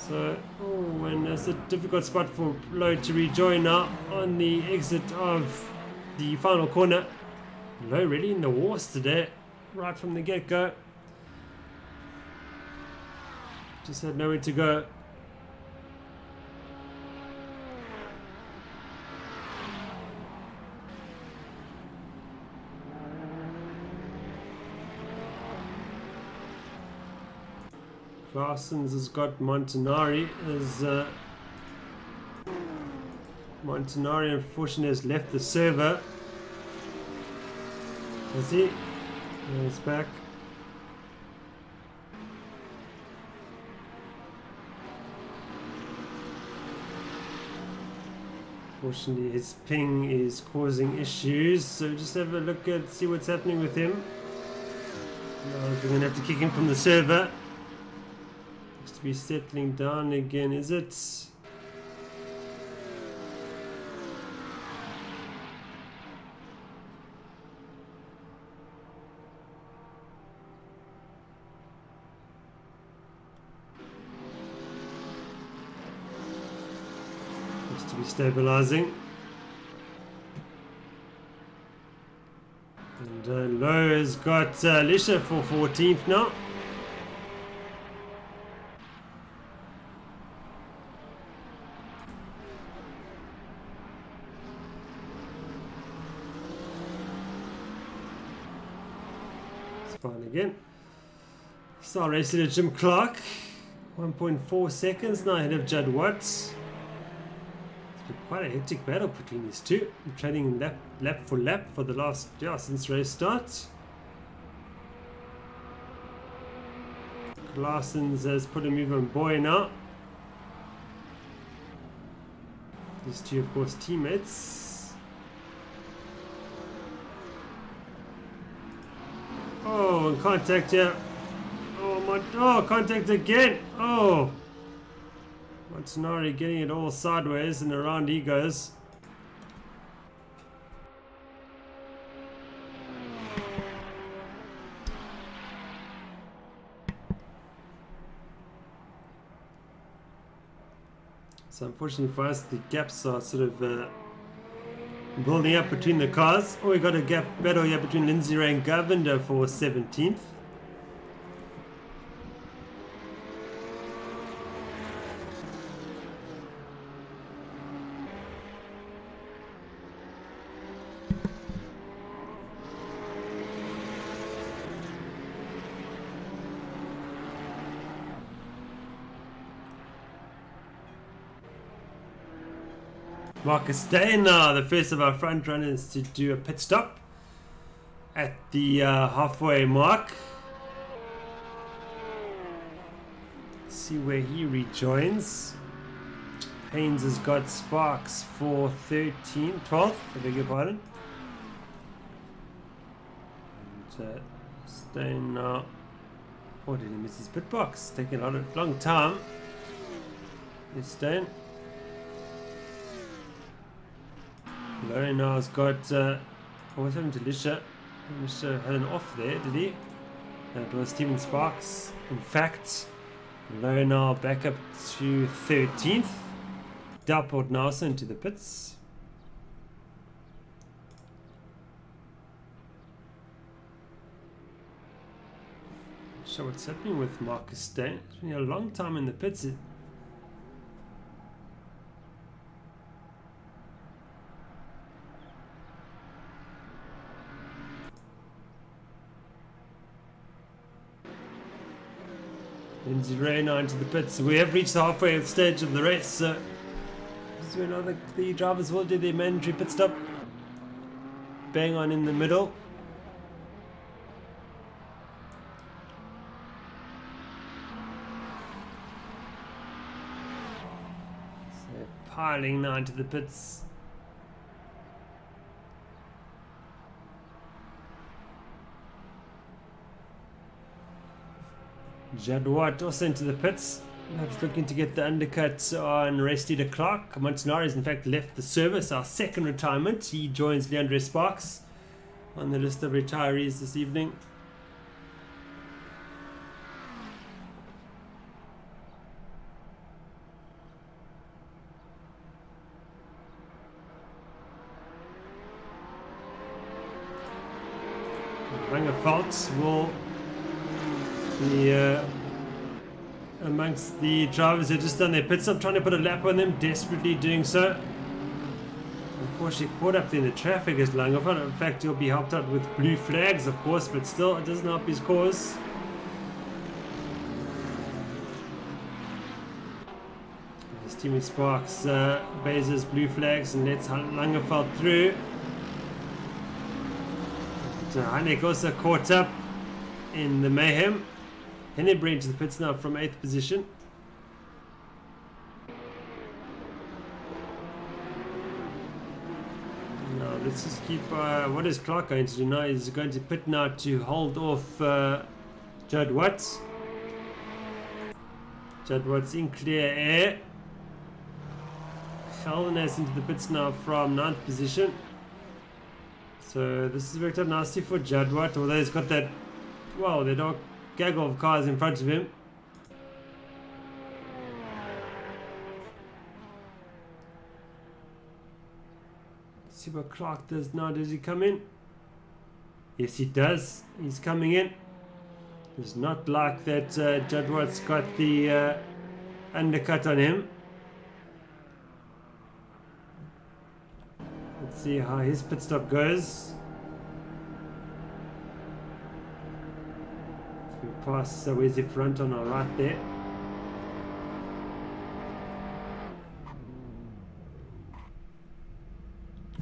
So, oh, and that's a difficult spot for Low to rejoin now on the exit of the final corner. Low really in the wars today, right from the get-go. Just had nowhere to go. Claessens has got Montanari as Montanari unfortunately has left the server. Does he? No, he's back. Unfortunately, his ping is causing issues, so just have a look at see what's happening with him. No, we're going to have to kick him from the server. Looks to be settling down again, is it? To be stabilizing, and Low has got Lisha for 14th now. It's fine again. Start racing at Jim Clark, 1.4 seconds now ahead of Judd Watts. Quite a hectic battle between these two. I'm trading lap for lap for the last, since race start. Claessens has put a move on Boy now. These two, of course, teammates. Oh, and contact here. Oh, contact again. Oh. Montanari getting it all sideways and around he goes. So unfortunately for us, the gaps are sort of building up between the cars. Oh, we got a gap battle here between Lindsay Ray and Govinder for 17th. Marcus Day now, the first of our front runners to do a pit stop at the halfway mark. Let's see where he rejoins. Haynes has got Sparks for 12th, I beg your pardon. And Stain now. Oh, did he miss his pit box? Taking a long time. Here's Stain. Low now has got, what's happened to Lisha? Lisha had an off there, did he? That was Stephen Sparks, in fact. Low now back up to 13th. Dalport now into the pits. Not sure what's happening with Marcus Stein. It's been a long time in the pits. Lindsay Ray now into the pits. We have reached the halfway stage of the race, so this is when the drivers will do their mandatory pit stop. Bang on in the middle. So piling now into the pits. Judd Watt also into the pits, perhaps looking to get the undercut on Resty de Clark. Montanari has in fact left the service, our second retirement. He joins Leandre Sparks on the list of retirees this evening. Langerfeldt will be amongst the drivers who have just done their pit stop, trying to put a lap on them, desperately doing so. Unfortunately caught up in the traffic as Langerfeldt. In fact, he'll be helped out with blue flags, of course, but still it doesn't help his cause. Steven Sparks bases blue flags and lets Langerfeldt through. Hanek also caught up in the mayhem. Hennebrand into the pits now from 8th position. Now let's just keep. What is Clark going to do now? He's going to pit now to hold off Judd Watts. Judd Watts in clear air. Holden-Jones into the pits now from 9th position. So this has worked out nicely for Judd Watt, although he's got that, wow, that dog gaggle of cars in front of him. Let's see what Clark does now. Does he come in? Yes, he does. He's coming in. It's not like that Judd Watt's got the undercut on him. Let's see how his pit stop goes. So we pass, so where's the front on our right there?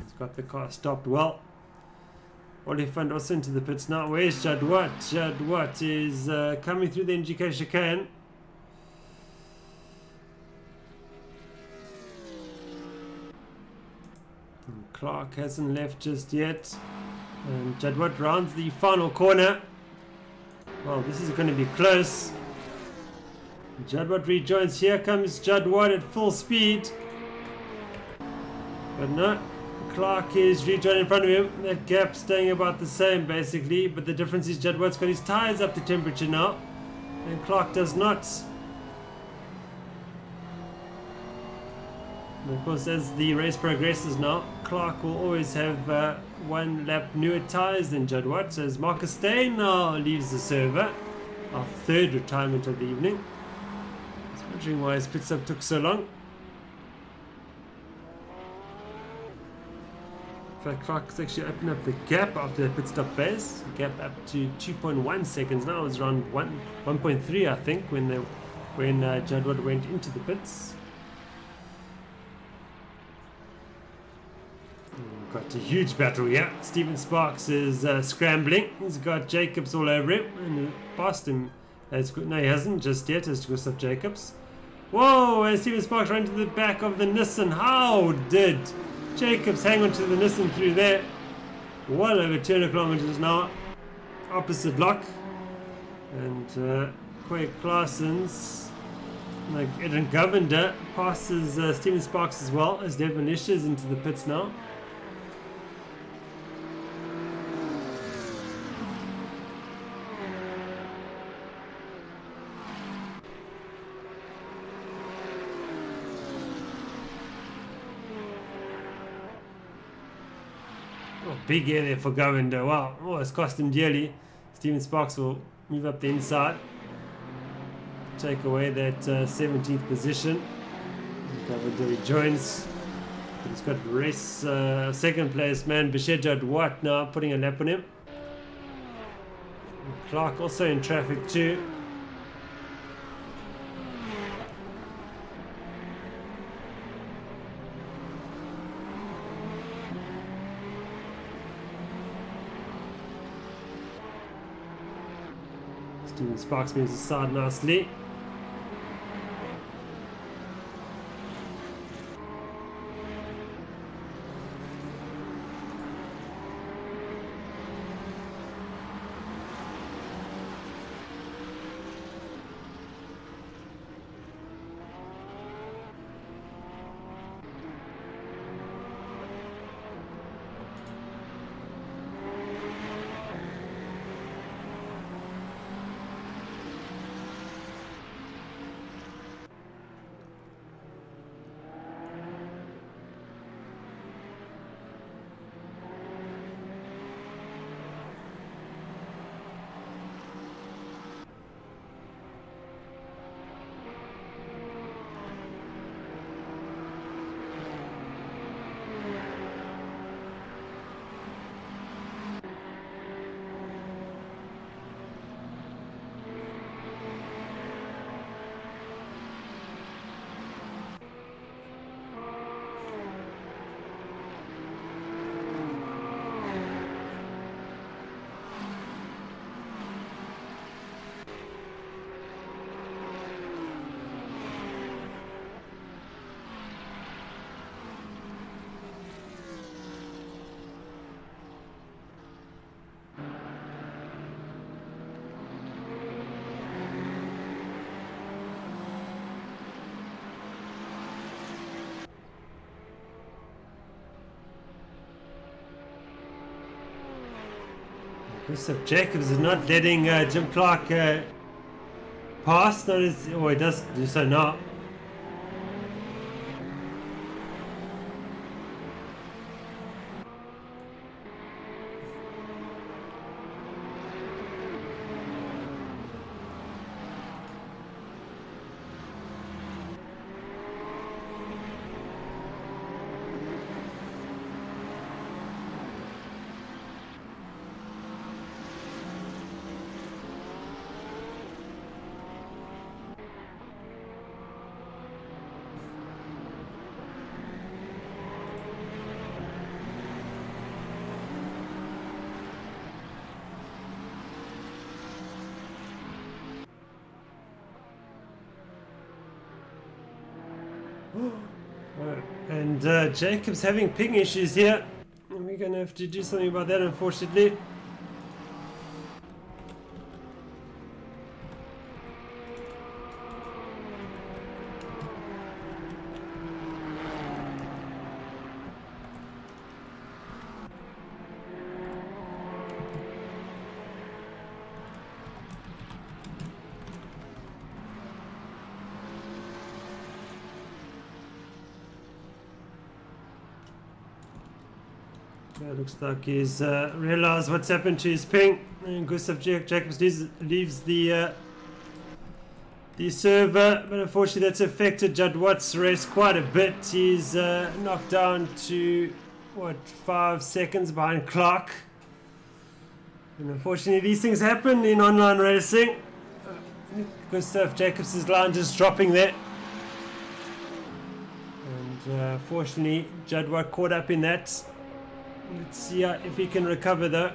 He's got the car stopped well. Oliphant also into the pits now. Where's Judd Watt? Judd Watt is coming through the NGK chicane. Clark hasn't left just yet. And Judd Watt rounds the final corner. Well, this is going to be close. Judd Watt rejoins. Here comes Judd Watt at full speed. But no, Clark is rejoining in front of him. That gap staying about the same basically. But the difference is Judd Watt's got his tyres up to temperature now. And Clark does not. And of course, as the race progresses now, Clark will always have one lap newer tyres than Judd Watt, as Marcus Stein now leaves the server, our third retirement of the evening. I was wondering why his pit stop took so long. In fact, Clark's actually opened up the gap after the pit stop phase. The gap up to 2.1 seconds now. It was around 1.3, I think, when Judd Watt went into the pits. Got a huge battle here. Steven Sparks is scrambling. He's got Jacobs all over him and passed him. No, he hasn't just yet, as Gustav Jacobs. Whoa, and Steven Sparks ran to the back of the Nissan. How did Jacobs hang on to the Nissan through there? Well over 200 kilometers now. Opposite lock. And Quay Claessens, like Edwin Govender, passes Steven Sparks as well, as Devon Ishes into the pits now. big air there for Govinder. Wow, oh, it's cost him dearly. Steven Sparks will move up the inside, take away that 17th position. Govinder rejoins. But he's got race second place man Bishejad Watt now putting a lap on him. Clark also in traffic too. Steven Sparks moves aside nicely. Gustav Jacobs is not letting Jim Clark pass. Not as, oh, he does do so now. And Jacob's having ping issues here. And we're going to have to do something about that, unfortunately. Looks like he's realized what's happened to his ping, and Gustav Jacobs leaves the server, but unfortunately that's affected Judd Watt's race quite a bit. He's knocked down to what, 5 seconds behind Clark, and unfortunately these things happen in online racing. Gustav Jacobs' line just dropping there, and fortunately Judd Watt caught up in that. Let's see if he can recover though.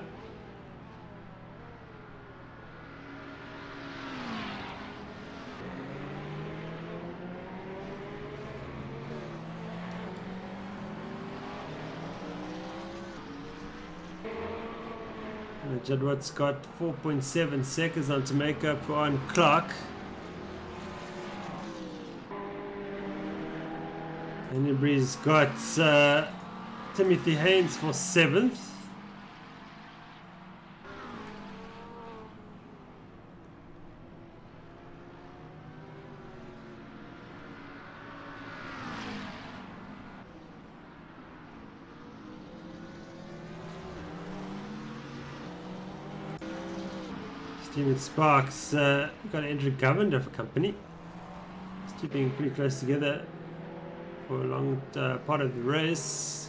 Jadwat's got 4.7 seconds on to make up on Clark. And Embree's got Timothy Haynes for 7th. team with Sparks. We've got Andrew Governor for company. These two being pretty close together for a long part of the race.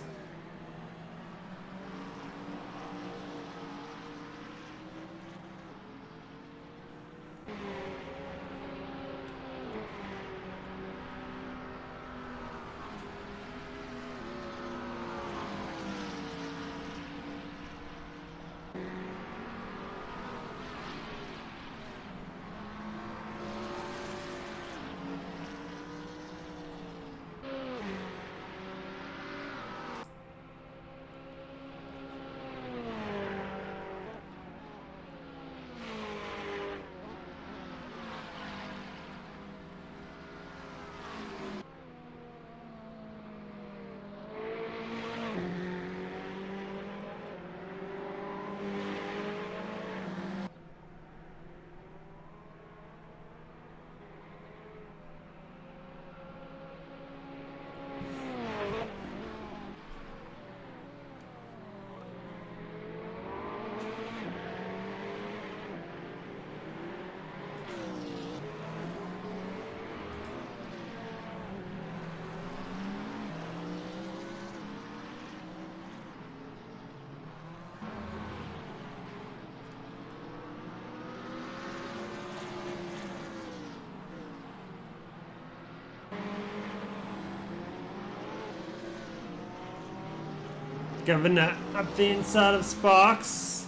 Governor up the inside of Sparks.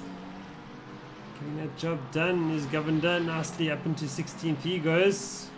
Getting that job done is Governor nicely up into 16th he goes.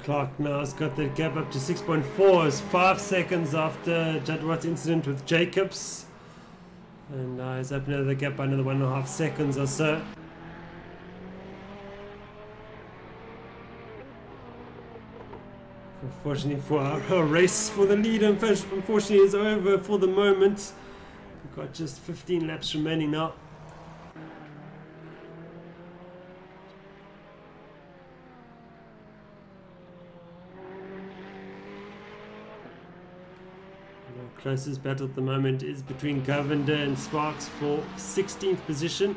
Clark now has got that gap up to 6.4. It's 5 seconds after Jadwat's incident with Jacobs. And now he's up another gap by another 1.5 seconds or so. Unfortunately for our race for the lead, unfortunately is over for the moment. We've got just 15 laps remaining now. The closest battle at the moment is between Govender and Sparks for 16th position.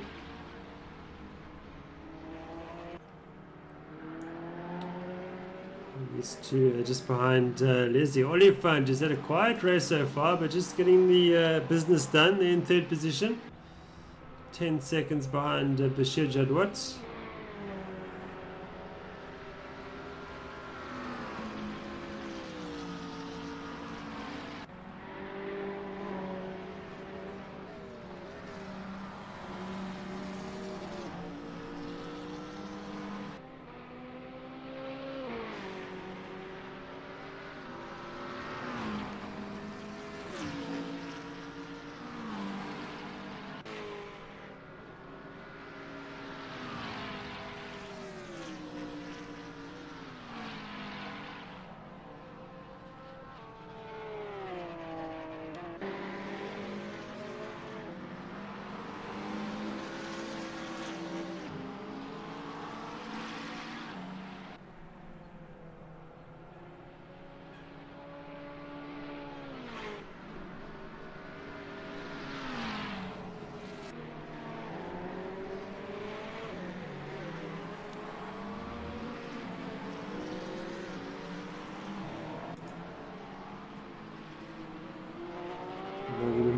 These two are just behind Leslie Oliphant. Just had a quiet race so far, but just getting the business done. They're in 3rd position. 10 seconds behind Bashir Jadwat.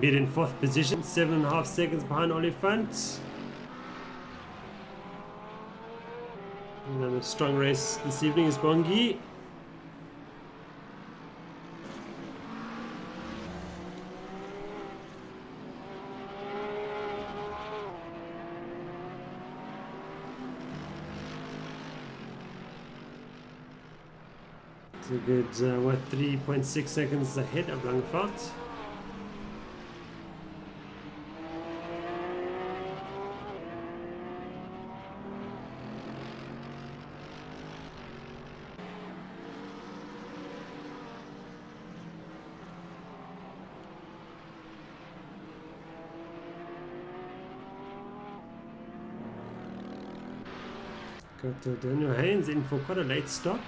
Bid in 4th position, 7.5 seconds behind Oliphant. Another strong race this evening is Bongi. It's a good 3.6 seconds ahead of Langfeld. Got Daniel Haynes in for quite a late stop.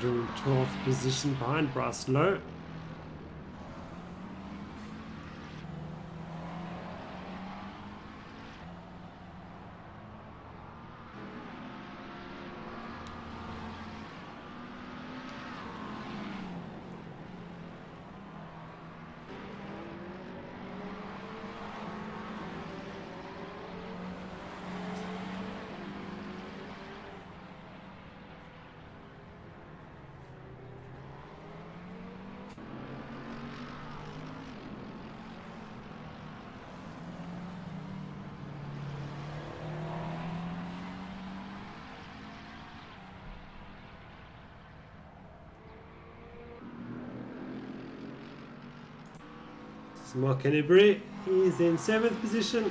We're in 12th position behind Bryce Lowe. Mark Hennebury, he's in 7th position.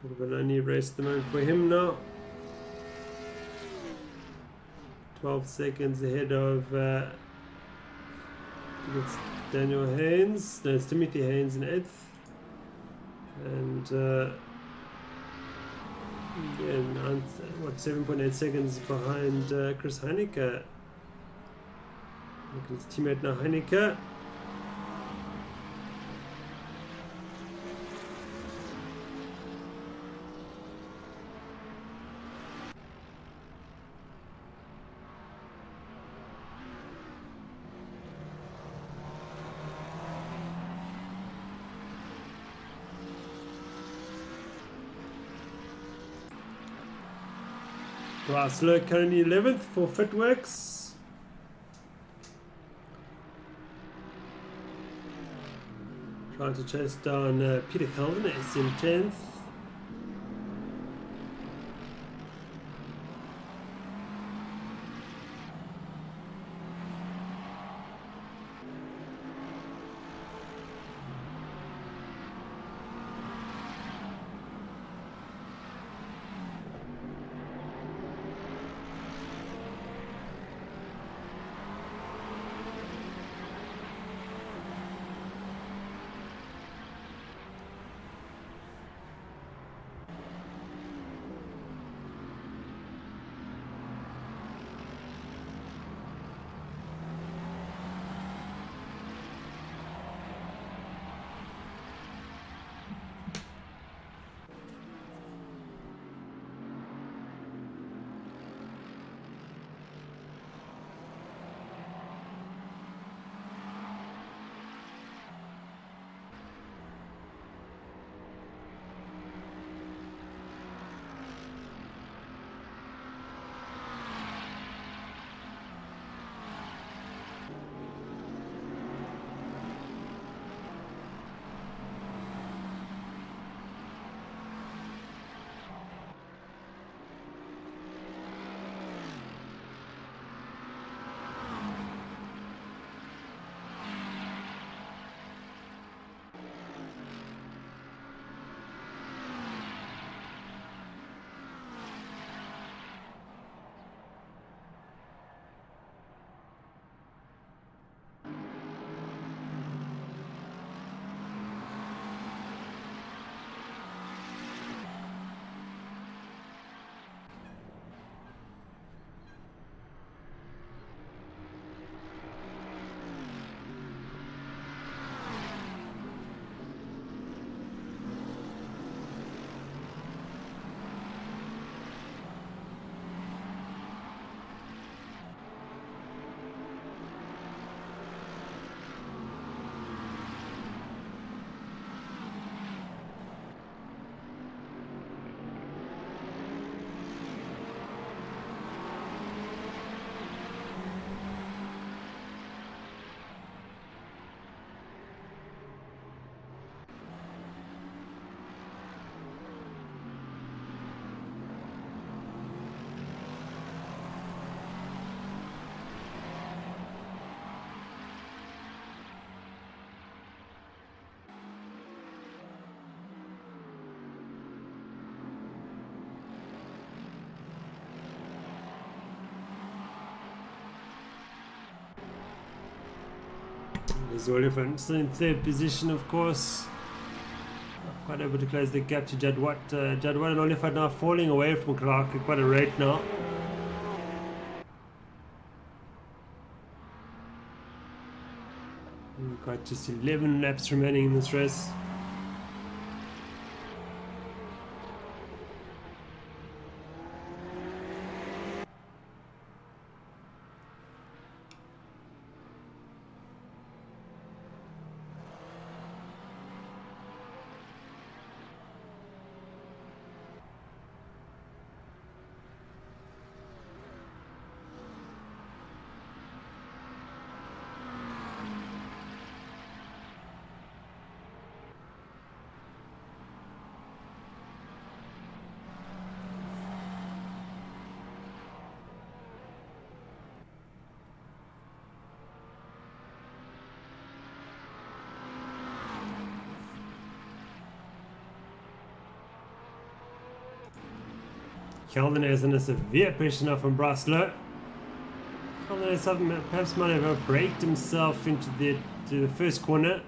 Bit of a lonely race at the moment for him now. 12 seconds ahead of it's Daniel Haynes. No, it's Timothy Haynes in 8th. And yeah, 7.8 seconds behind Chris Heineke. Look at his teammate now, Heineke. Bryce Lowe currently 11th for Fitworks. Trying to chase down Peter Kelvin is in 10th. There's Oliphant still in 3rd position, of course. Not quite able to close the gap to Jadwat. Jadwat and Oliphant now falling away from Clark at quite a rate now. We've got just 11 laps remaining in this race. Kelvin is under severe pressure now from Braslow. Kelvin perhaps might have braked himself into the first corner.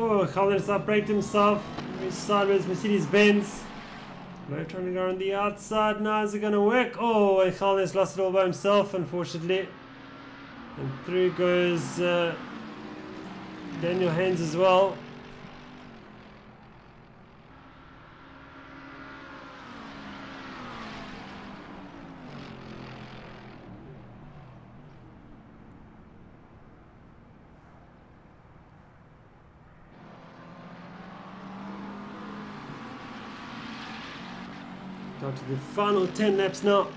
Oh, Holden outbraked himself. He's sideways, Mercedes-Benz. We're trying to go on the outside now. Is it going to work? Oh, and Holden's lost it all by himself, unfortunately. And through goes Daniel Haynes as well. Down to the final 10 laps now.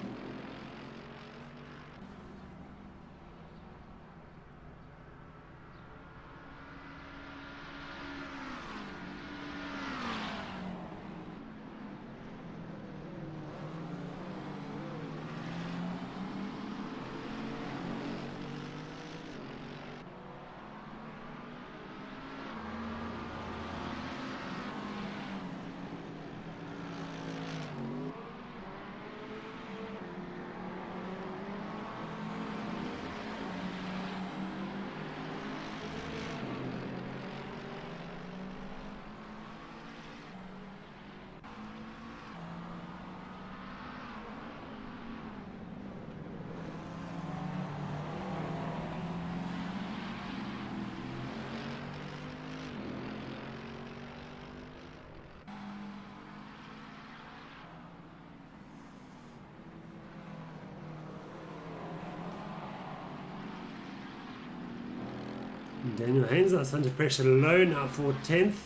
Daniel Haynes is under pressure low now for 10th.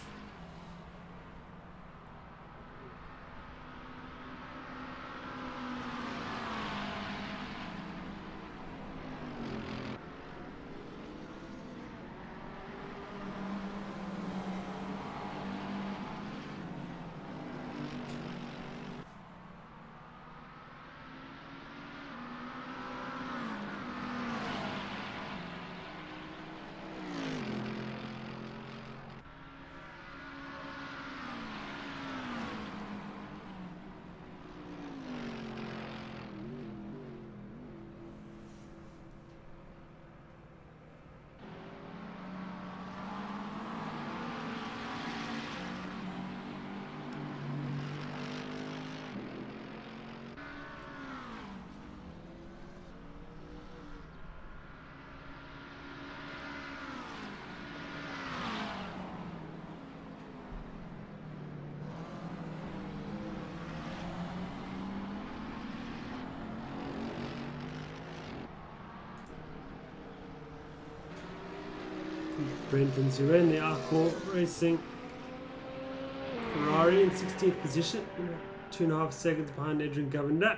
Brenton Zuren, the Arcor Racing Ferrari in 16th position, 2.5 seconds behind Adrian Govender.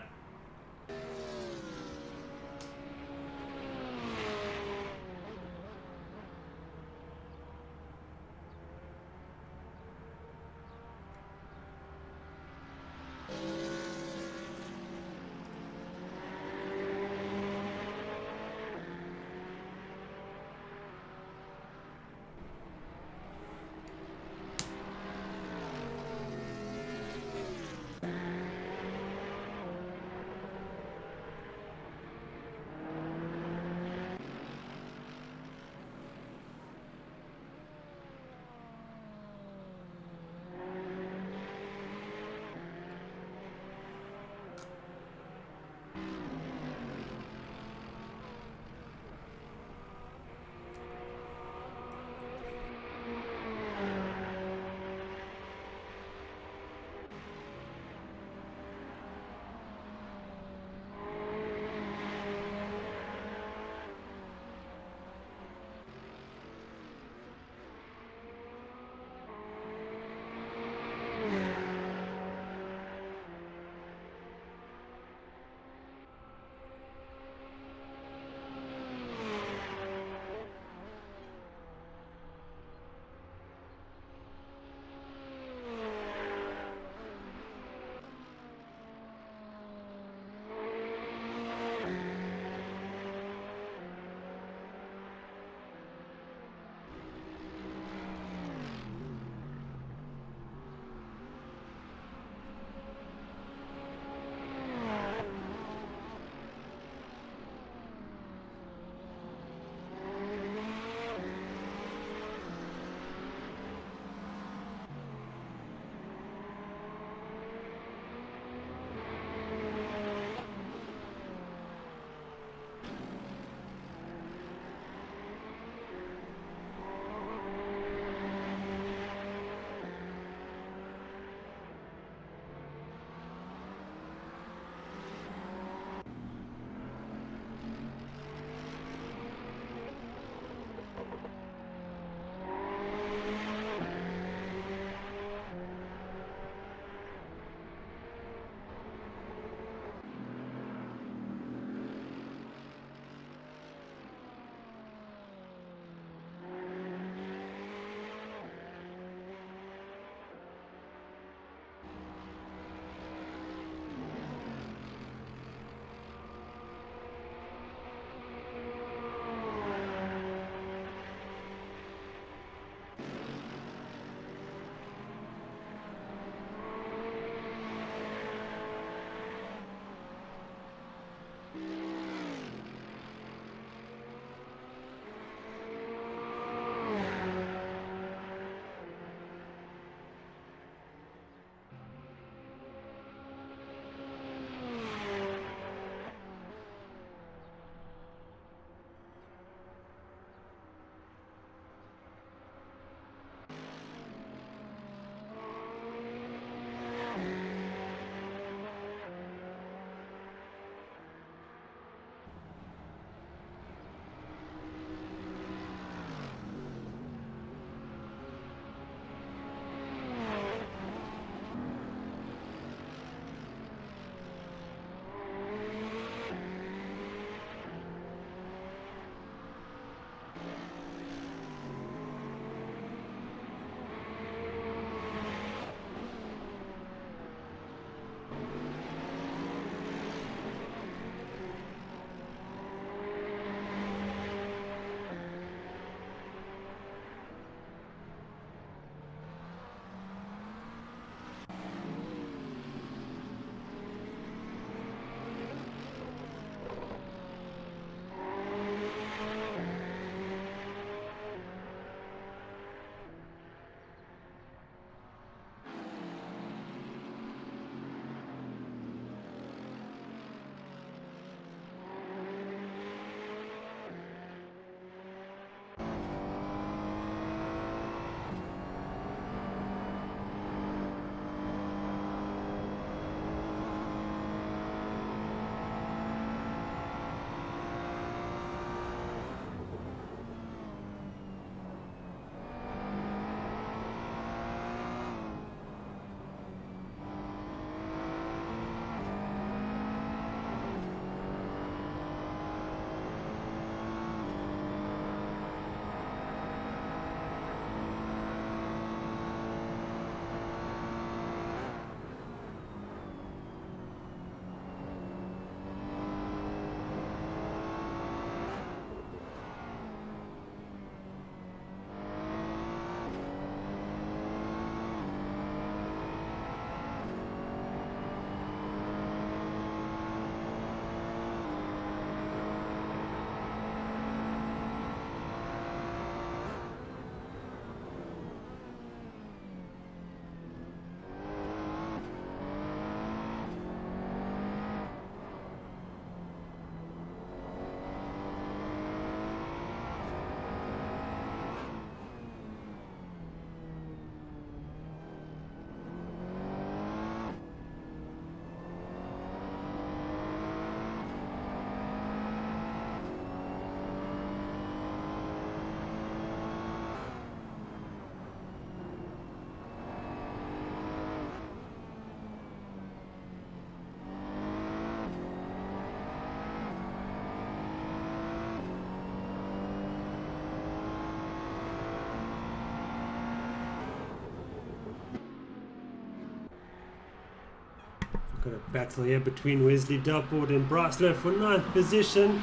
Got a battle here between Wesley Darport and Brasler for 9th position.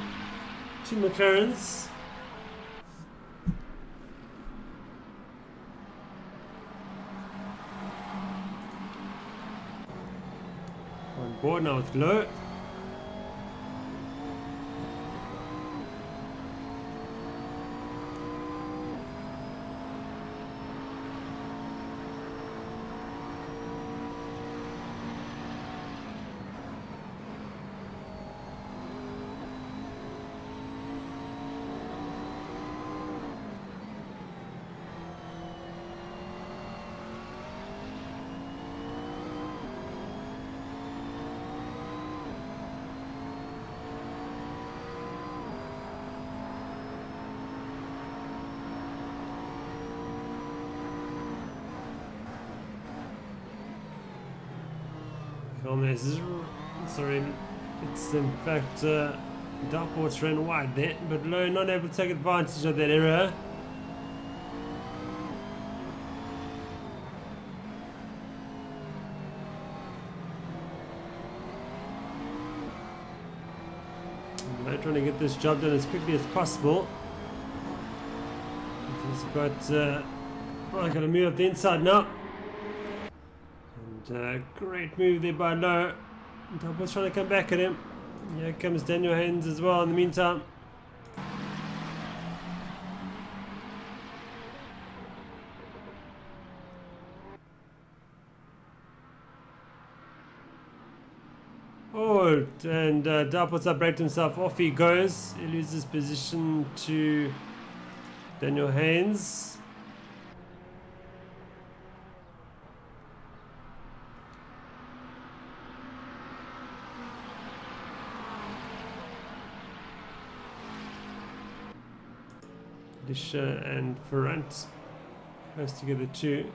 Two McLarens. On board now with Low. Sorry, it's in fact Darport's ran wide there, but Low not able to take advantage of that error. Low trying to get this job done as quickly as possible. He's got got to move up the inside now. Great move there by Low. Darport's trying to come back at him. Here comes Daniel Haynes as well in the meantime. Oh, and Darport's upbraked himself. Off he goes. He loses position to Daniel Haynes. And Ferrant close together too.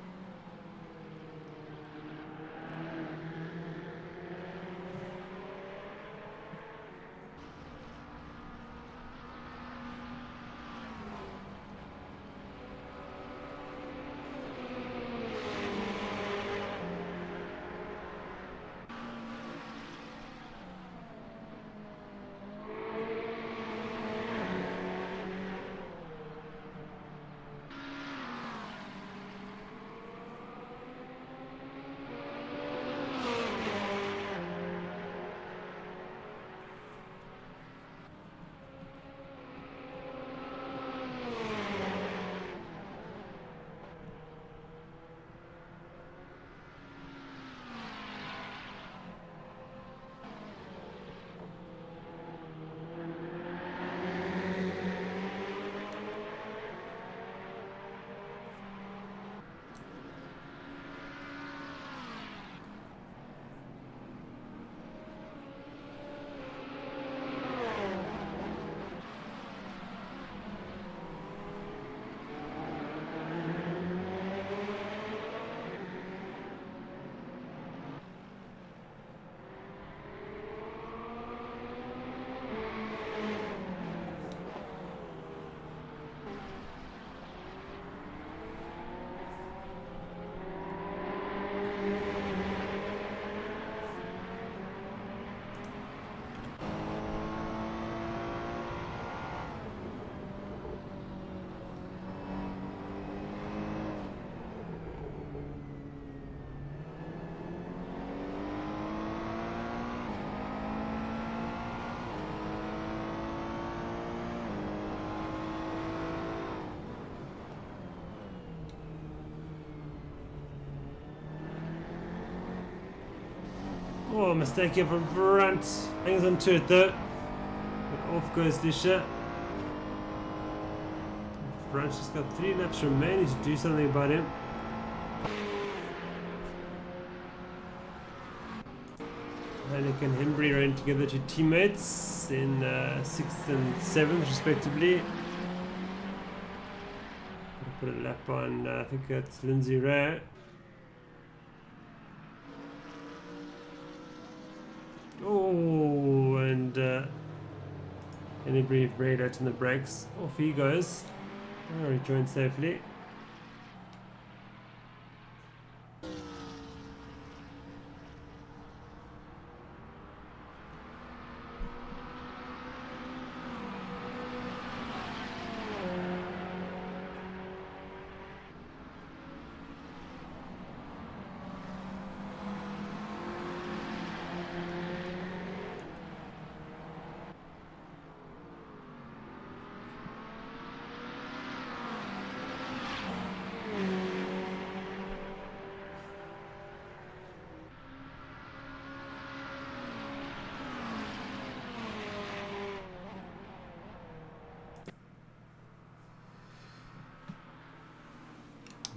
Oh, mistake here from front. Hangs on to it though. But off goes Lisha. Frant's just got 3 laps remaining to do something about him. Hanek and Hembry ran together to teammates in 6th and 7th respectively. Put a lap on, I think that's Lindsay Ray. Oh, and Hembry very out on the brakes. Off he goes. Oh, rejoined safely.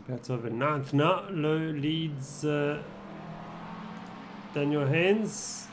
That's over 9th now. Low leads Daniel Haynes.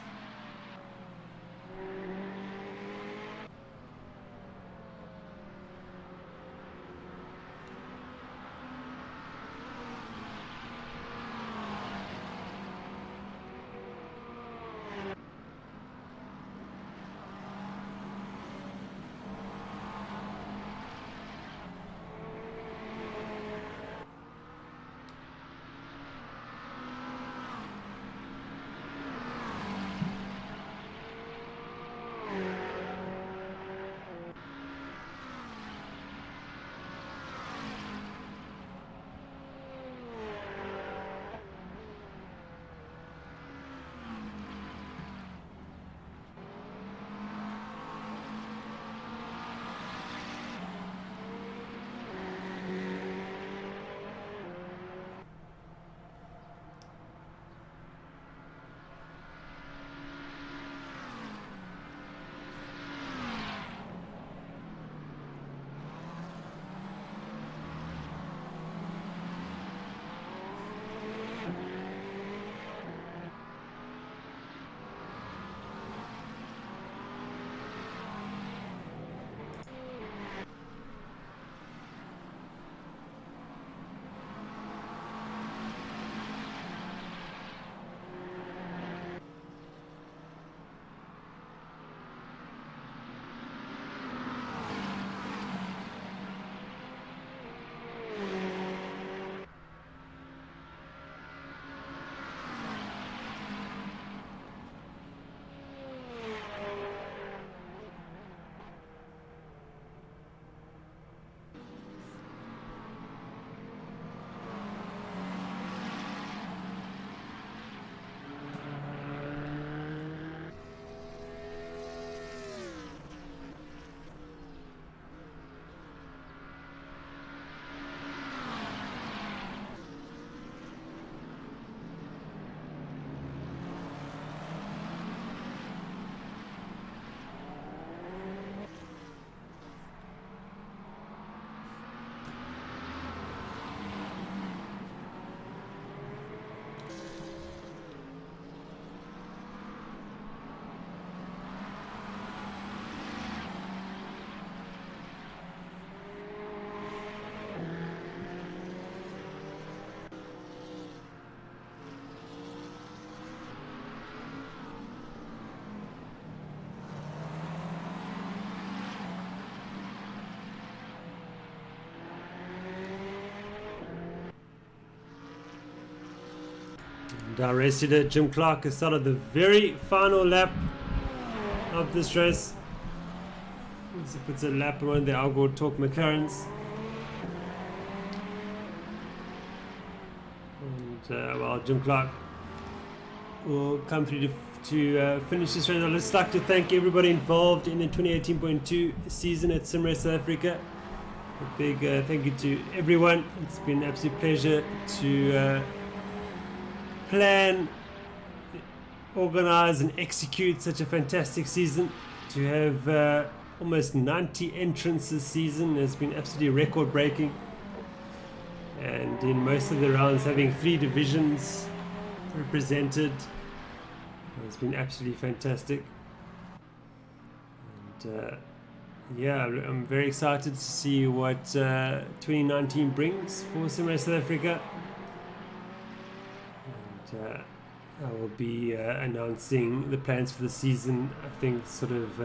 And our race leader Jim Clark has started the very final lap of this race. So puts a lap on the Algor Talk McLarens. And well, Jim Clark will come through to finish this race. I'd just like to thank everybody involved in the 2018.2 season at SimRace South Africa. A big thank you to everyone. It's been an absolute pleasure to plan organize and execute such a fantastic season. To have almost 90 entrants this season has been absolutely record breaking, and in most of the rounds having 3 divisions represented has been absolutely fantastic. And yeah, I'm very excited to see what 2019 brings for SimRace South Africa. And I will be announcing the plans for the season, I think sort of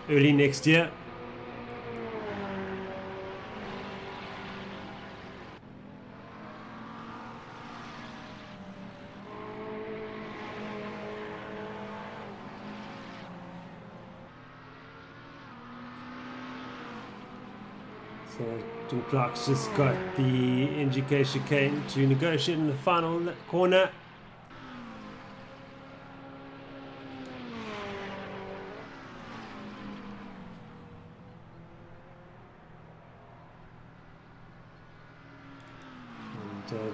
early next year. So Jim Clark's just got the NGK chicane to negotiate in the final corner.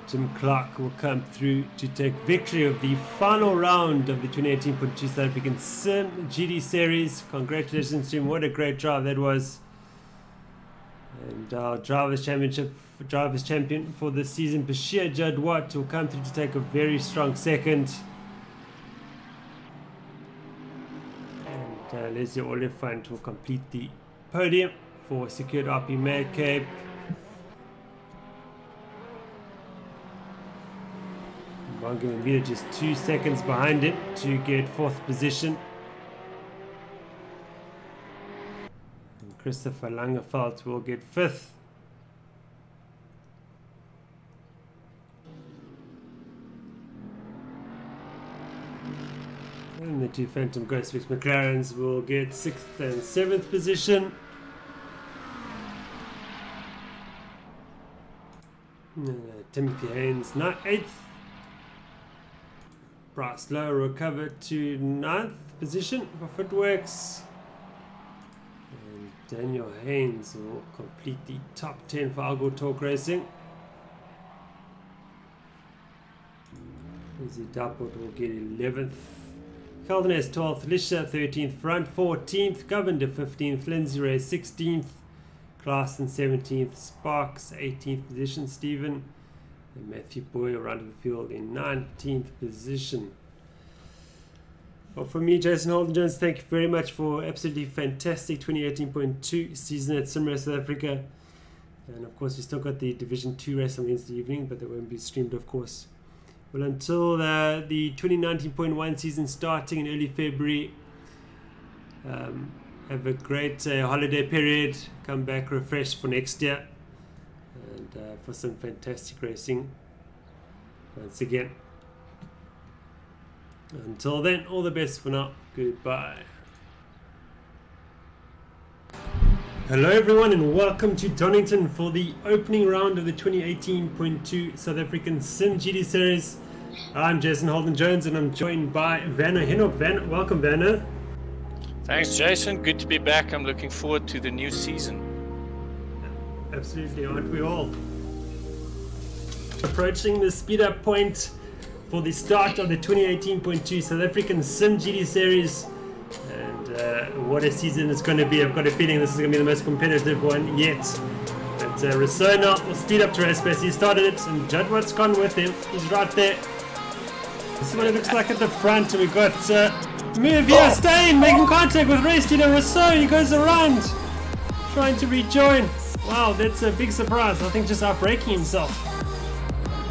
Jim Clark will come through to take victory of the final round of the 2018.2 South African simGT series. Congratulations to him, what a great drive that was. And our drivers champion for this season, Bashir Jadwat, will come through to take a very strong second. And Leslie Oliphant will complete the podium for secured RP Mad Cape. Bongo and Vida just 2 seconds behind him to get 4th position. And Christopher Langeveld will get 5th. And the 2 Phantom Ghostfix McLarens will get 6th and 7th position. Timothy Haynes 8th. Bryce Lowe recovered to 9th position for Footworks. And Daniel Haynes will complete the top 10 for Algor Talk Racing. Izzy Dappert will get 11th. Keldenes 12th, Lisha 13th, Front 14th, Govender 15th, Lindsay Ray 16th, Klaassen 17th, Sparks 18th position, Stephen and Matthew Boy around the field in 19th position. Well, for me, Jason Holden-Jones, thank you very much for absolutely fantastic 2018.2 season at SimRace South Africa. And of course, we still got the Division 2 race on Wednesday evening, but they won't be streamed, of course. Well, until the 2019.1 season starting in early February, have a great holiday period, come back refreshed for next year, and for some fantastic racing once again. Until then, all the best for now. Goodbye. Hello everyone and welcome to Donington for the opening round of the 2018.2 South African simGT series. I'm Jason Holden-Jones and I'm joined by Werner Hinop. Welcome, Werner. Thanks, Jason. Good to be back. I'm looking forward to the new season. Absolutely, aren't we all? Approaching the speed up point for the start of the 2018.2 South African simGT series. And what a season it's going to be. I've got a feeling this is going to be the most competitive one yet. But Rasona will speed up to race pace. He started it and Jadwat's gone with him. He's right there. This is what it looks like at the front. We've got move here, Steyn making contact with race leader Rousseau. He goes around trying to rejoin. Wow, that's a big surprise. I think just outbraking himself.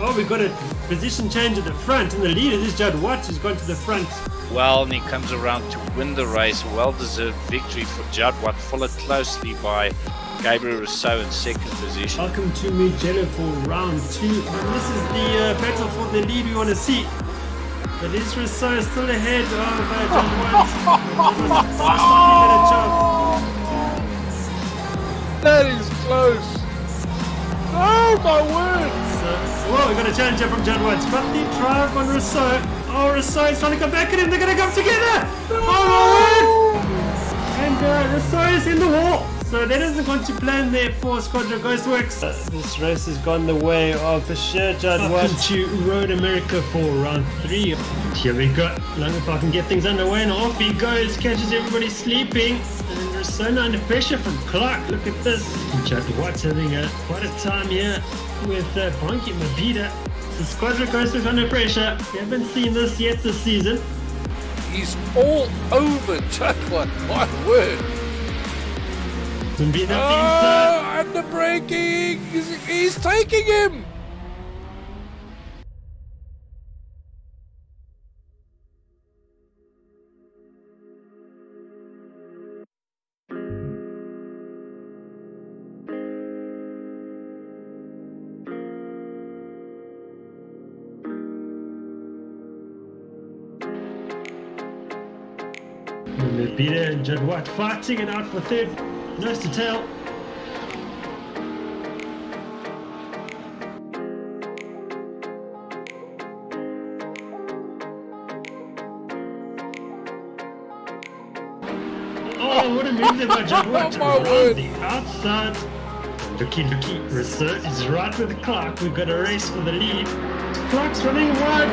Oh, we've got a position change at the front, and the leader is Jadwat, who's gone to the front. Well, and he comes around to win the race. Well-deserved victory for Jadwat, followed closely by Gabriel Rousseau in 2nd position. Welcome to Mugello for round 2. And this is the battle for the lead we want to see. But is Rousseau still ahead of Jadwat? That is close. Oh my word! Whoa, we got a challenge from Jadwat. Got the drive on Rousseau. Oh, Rousseau is trying to come back at him. They're going to come together. Oh my word! And Rousseau is in the wall. So that isn't going to plan there for Squadron Ghostworks. This race has gone the way of Bashir Jadwat to Road America for round 3. Here we go. Langenfeld can get things underway and off he goes. Catches everybody sleeping. And Rossona under pressure from Clark. Look at this. Judd Watt's having quite a time here with Bonky Mabida. The Squadra goes under pressure. We haven't seen this yet this season. He's all over Judd Watt, my word. Mabida and the braking! He's taking him! Mabida and Judd Watt fighting it out for third. Nose to tail. Oh, what a move there by Judd Watt. Oh, my word. The outside. Looky. Rousseau is right with Clark. We've got a race for the lead. Clark's running wide.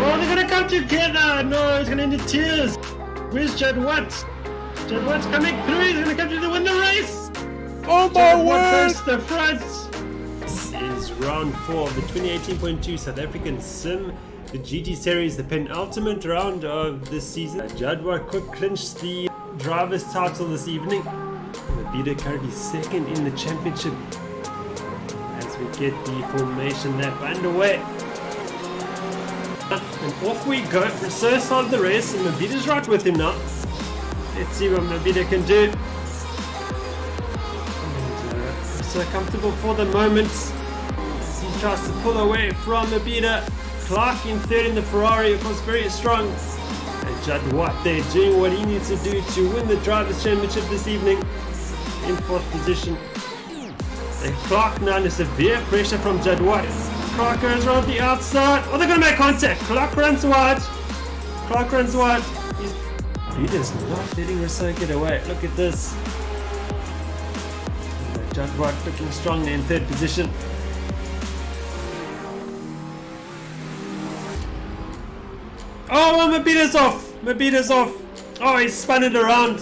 Oh, they're going to come together. No, it's going to end in tears. Where's Judd Watt? Judd Watt's coming through. He's going to come to win the race. Oh, my Judd Watt word. goes to the front. This is round 4 of the 2018.2 South African Sim. The GT Series, the penultimate round of this season. Judd Watt could clinch the driver's title this evening. Mabida currently second in the championship as we get the formation lap underway. And off we go. Rousseau started the race and Mabida's right with him now. Let's see what Mabida can do. So comfortable for the moment as he tries to pull away from Mabida. Clark in third in the Ferrari, of course, very strong. And Judd Watt there doing what he needs to do to win the Drivers' Championship this evening in 4th position. And Clark now under severe pressure from Judd Watt. Clark goes around the outside. Oh, they're going to make contact. Clark runs wide. Mabida's not letting Rousseau get away. Look at this. Judd Watt looking strong in 3rd position. Oh, well, Mabida's off. Oh, he's spun it around.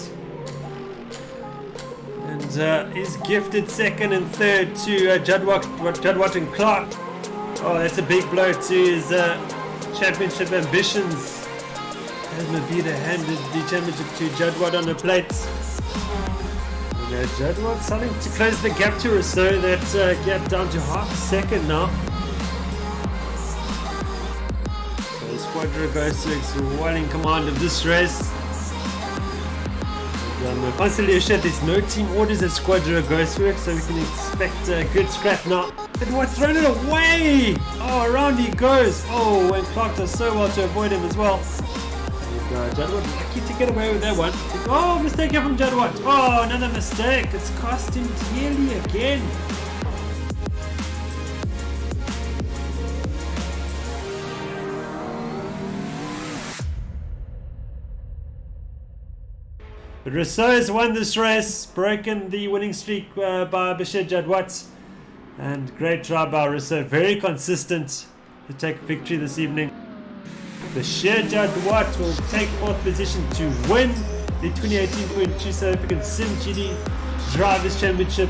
And he's gifted 2nd and 3rd to Judd Watt and Clark. Oh, that's a big blow to his championship ambitions. As Mabida handed the championship to Judd Watt on the plates. And Judd Watt starting to close the gap to Rousseau. That gap down to half a second now. So the Squadra goes to well in command of this race. Constantly assured there's no team orders at Squadra Ghost Works, so we can expect a good scrap now. But Watt thrown it away! Oh, around he goes. Oh, and Clark does so well to avoid him as well. And Judd Watt lucky to get away with that one. Oh, mistake here from Judd Watt. Oh, another mistake. It's cost him dearly again. But Rousseau has won this race, broken the winning streak by Bashir Judd Watt. And great job by Rousseau, very consistent to take victory this evening. Bashir Judd Watt will take 4th position to win the 2018.2 South African simGT Drivers' Championship.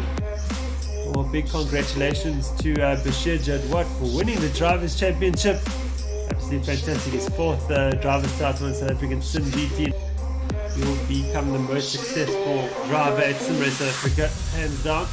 Well, big congratulations to Bashir Judd Watt for winning the Drivers' Championship. Absolutely fantastic, his 4th driver's title in South African simGT. He will become the most successful driver at Sim Race South Africa, hands down.